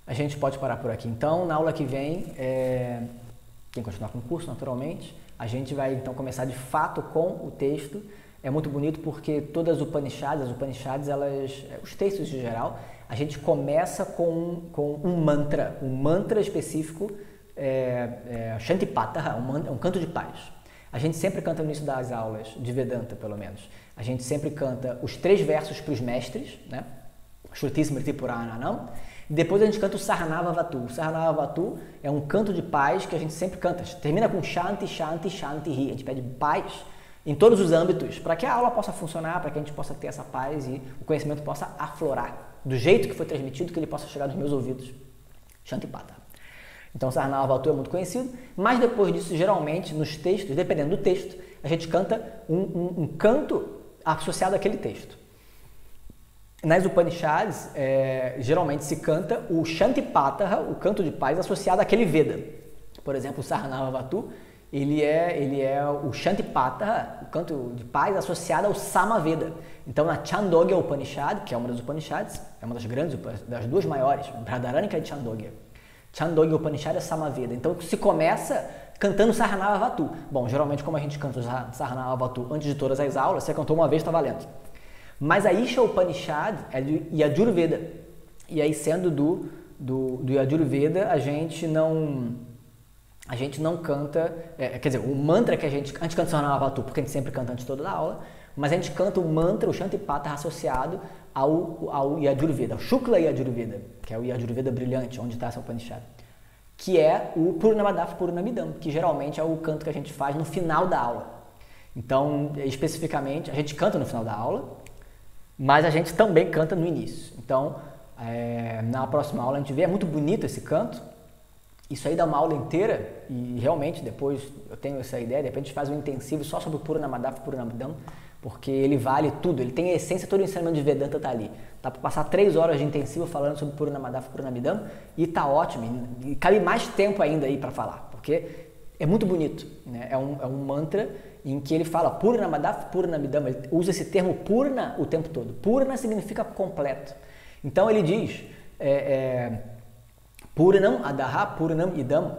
A gente pode parar por aqui. Então, na aula que vem, quem continuar com o curso, naturalmente, a gente vai então começar de fato com o texto. É muito bonito porque todas as Upanishads, os textos em geral, a gente começa com um mantra específico, Shantipata, um canto de paz. A gente sempre canta no início das aulas, de Vedanta pelo menos, a gente sempre canta os 3 versos para os mestres, né? Shruti Smriti Purananam. Depois a gente canta o Sarnava Vatu. O Sarnava Vatu é um canto de paz que a gente sempre canta. Termina com Shanti, Shanti, Shanti, Ri. A gente pede paz em todos os âmbitos, para que a aula possa funcionar, para que a gente possa ter essa paz e o conhecimento possa aflorar do jeito que foi transmitido, que ele possa chegar nos meus ouvidos. Shantipata. Então o Sarnava Vatu é muito conhecido, mas depois disso, geralmente, nos textos, dependendo do texto, a gente canta um canto associado àquele texto. Nas Upanishads, geralmente se canta o Shantipata, o canto de paz, associado àquele Veda. Por exemplo, o Sarnava Vatu, ele é o Shantipata, o canto de paz, associado ao Samaveda. Então, na Chandogya Upanishad, que é uma das Upanishads, é uma das grandes, das 2 maiores, Bradharanyaka e Chandogya. Chandogya Upanishad é Samaveda. Então, se começa cantando Sarnava-Vatu. Bom, geralmente como a gente canta Sarnava-Vatu antes de todas as aulas, você cantou uma vez, está valendo. Mas a Isha Upanishad é do Yajurveda. E aí, sendo do Yajurveda, a gente não canta, quer dizer, o mantra que a gente canta Sarnava-Vatu, porque a gente sempre canta antes de toda a aula, mas a gente canta o mantra, o Shantipata associado ao Yajurveda, ao Shukla Yajurveda, que é o Yajurveda brilhante, onde está essa Upanishad, que é o Purnamadav Purnamidam, que geralmente é o canto que a gente faz no final da aula. Então, especificamente, a gente canta no final da aula, mas a gente também canta no início. Então, na próxima aula a gente vê, é muito bonito esse canto. Isso aí dá uma aula inteira e realmente depois eu tenho essa ideia, de repente a gente faz um intensivo só sobre o Purnamadav Purnamidam, porque ele vale tudo, ele tem a essência, todo o ensinamento de Vedanta está ali. Dá para passar 3 horas de intensivo falando sobre Purnamadav Purnamidam e tá ótimo, e cabe mais tempo ainda aí para falar, porque é muito bonito, né? É um mantra em que ele fala Purnamadav Purnamidam, ele usa esse termo Purna o tempo todo. Purna significa completo. Então ele diz Purnam Adaha Purnam Idam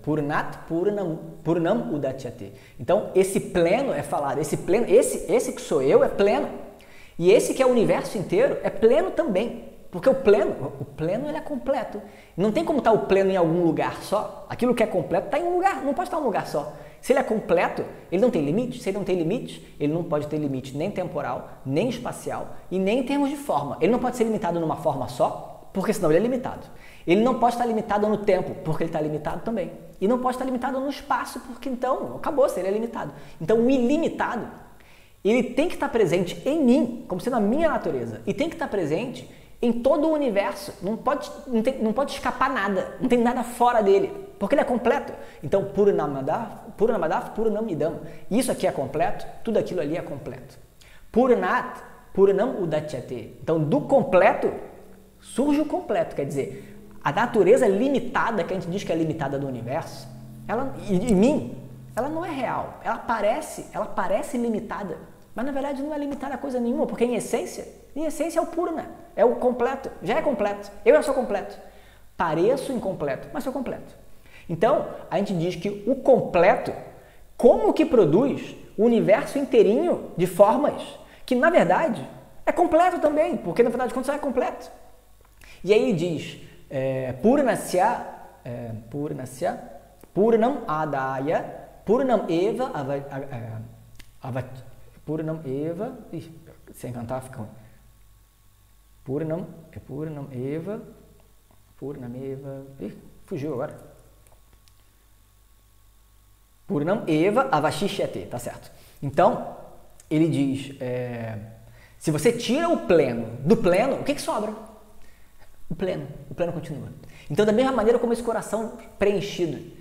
Purnat Purnam Udachyate. Então esse pleno é falado, esse que sou eu é pleno. E esse que é o universo inteiro é pleno também. Porque o pleno ele é completo. Não tem como estar o pleno em algum lugar só. Aquilo que é completo está em um lugar, não pode estar em um lugar só. Se ele é completo, ele não tem limite. Se ele não tem limite, ele não pode ter limite nem temporal, nem espacial e nem em termos de forma. Ele não pode ser limitado numa forma só, porque senão ele é limitado. Ele não pode estar limitado no tempo, porque ele está limitado também. E não pode estar limitado no espaço, porque então acabou-se, ele é limitado. Então o ilimitado, ele tem que estar presente em mim, como sendo a minha natureza. E tem que estar presente em todo o universo. Não pode escapar nada, não tem nada fora dele, porque ele é completo. Então, Purnamadav Purnamidam. Isso aqui é completo, tudo aquilo ali é completo. Purnat Purnam Udachyate. Então, do completo surge o completo, quer dizer, a natureza limitada, que a gente diz que é limitada do universo, ela, em mim, ela não é real. Ela parece limitada, mas na verdade não é limitada a coisa nenhuma, porque em essência é o Purna, é o completo, já é completo. Eu já sou completo. Pareço incompleto, mas sou completo. Então, a gente diz que o completo, como que produz o universo inteirinho de formas, que na verdade é completo também, porque na verdade quando você é completo. E aí ele diz, Purnasya, Purnam Adaya, Purnam Eva, Purnam Eva, sem cantar fica ruim. Purnam Eva, fugiu agora. Purnam Eva Avashishyate, tá certo. Então, ele diz, se você tira o pleno do pleno, o que sobra? O pleno continua. Então, da mesma maneira como esse coração preenchido.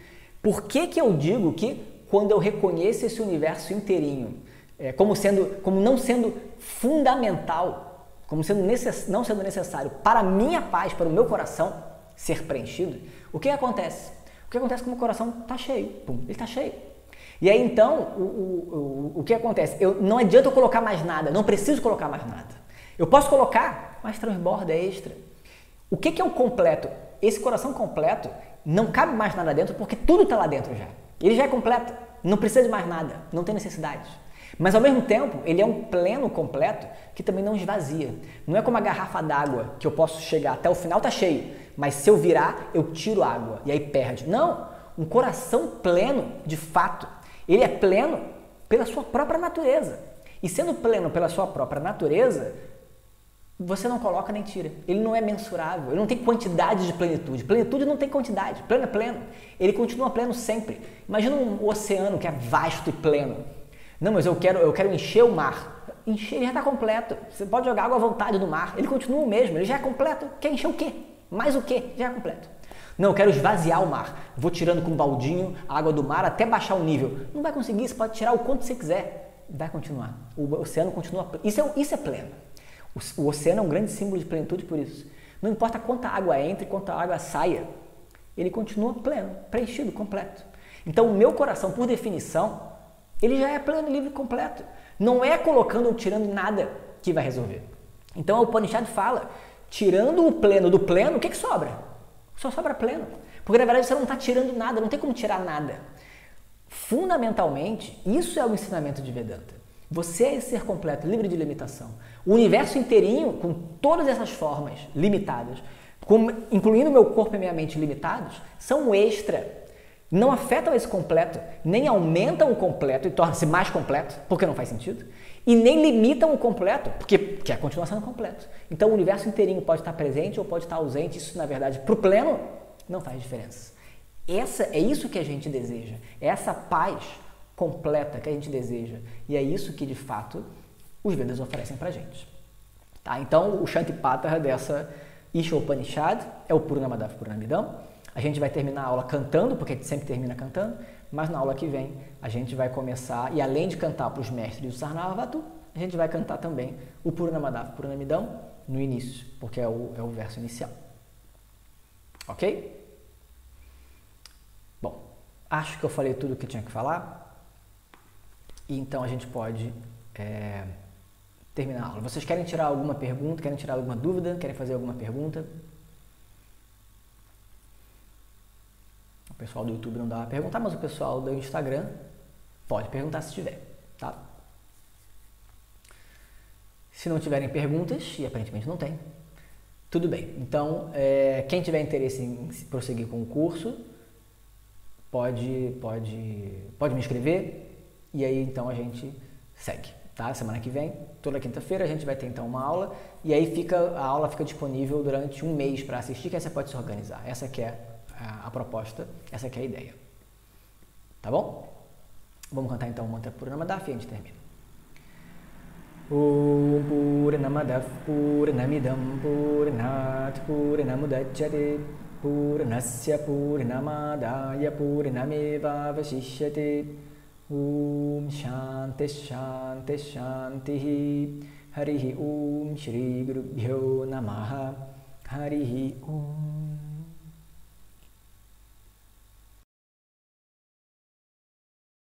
Por que eu digo que quando eu reconheço esse universo inteirinho, como não sendo fundamental, como não sendo necessário para a minha paz, para o meu coração ser preenchido, o que acontece? O que acontece é que o meu coração está cheio, ele está cheio. E aí então, o que acontece? Não adianta eu colocar mais nada, não preciso colocar mais nada. Eu posso colocar, mas transborda, é extra. O que é o completo? Esse coração completo não cabe mais nada dentro, porque tudo está lá dentro já. Ele já é completo, não precisa de mais nada, não tem necessidade. Mas ao mesmo tempo, ele é um pleno completo que também não esvazia. Não é como a garrafa d'água, que eu posso chegar até o final, tá cheio, mas se eu virar, eu tiro água e aí perde. Não, um coração pleno, de fato, ele é pleno pela sua própria natureza. E sendo pleno pela sua própria natureza, você não coloca nem tira. Ele não é mensurável, ele não tem quantidade de plenitude. Plenitude não tem quantidade, pleno é pleno. Ele continua pleno sempre. Imagina um oceano que é vasto e pleno. Não, mas eu quero encher o mar. Encher, ele já está completo. Você pode jogar água à vontade no mar. Ele continua o mesmo, ele já é completo. Quer encher o quê? Mais o quê? Já é completo. Não, eu quero esvaziar o mar. Vou tirando com um baldinho a água do mar até baixar o nível. Não vai conseguir, você pode tirar o quanto você quiser. Vai continuar. O oceano continua. Isso é pleno. O oceano é um grande símbolo de plenitude por isso. Não importa quanta água entra e quanta água saia, ele continua pleno, preenchido, completo. Então o meu coração, por definição, ele já é pleno, livre, completo. Não é colocando ou tirando nada que vai resolver. Então o Upanishad fala, tirando o pleno do pleno, o que sobra? Só sobra pleno. Porque na verdade você não está tirando nada, não tem como tirar nada. Fundamentalmente, isso é o ensinamento de Vedanta. Você é esse ser completo, livre de limitação. O universo inteirinho, com todas essas formas limitadas, incluindo meu corpo e minha mente limitados, são um extra. Não afetam esse completo, nem aumentam o completo e tornam-se mais completo, porque não faz sentido, e nem limitam o completo, porque quer continuar sendo completo. Então o universo inteirinho pode estar presente ou pode estar ausente, isso na verdade, para o pleno, não faz diferença. É isso que a gente deseja, é essa paz completa que a gente deseja, e é isso que de fato os Vedas oferecem para a gente. Tá? Então o Shantipatara dessa Isha Upanishad é o Purnamadav Purnamidam. A gente vai terminar a aula cantando, porque a gente sempre termina cantando, mas na aula que vem a gente vai começar, e além de cantar para os mestres do Sarnavatu, a gente vai cantar também o Purnamadav Purnamidam no início, porque é o verso inicial. Ok? Bom, acho que eu falei tudo o que tinha que falar, e então a gente pode terminar a aula. Vocês querem tirar alguma pergunta, querem tirar alguma dúvida, querem fazer alguma pergunta? O pessoal do YouTube não dá para perguntar, mas o pessoal do Instagram pode perguntar se tiver, tá? Se não tiverem perguntas, e aparentemente não tem, tudo bem. Então, quem tiver interesse em prosseguir com o curso, pode me inscrever, e aí então a gente segue, tá? Semana que vem, toda quinta-feira, a gente vai ter então uma aula, e aí a aula fica disponível durante um mês para assistir, que aí você pode se organizar. Essa que é a proposta, essa que é a ideia. Tá bom? Vamos cantar então o mantra Purnamadav e a gente termina. Om Purnamadav Purnamidam Purnat Purnamudachyate Purnasya Purnamadaya Purnameva Vashishyate Om Shanti Shanti Shanti Harihi Om Shri Gurubhyo Namaha Harihi Om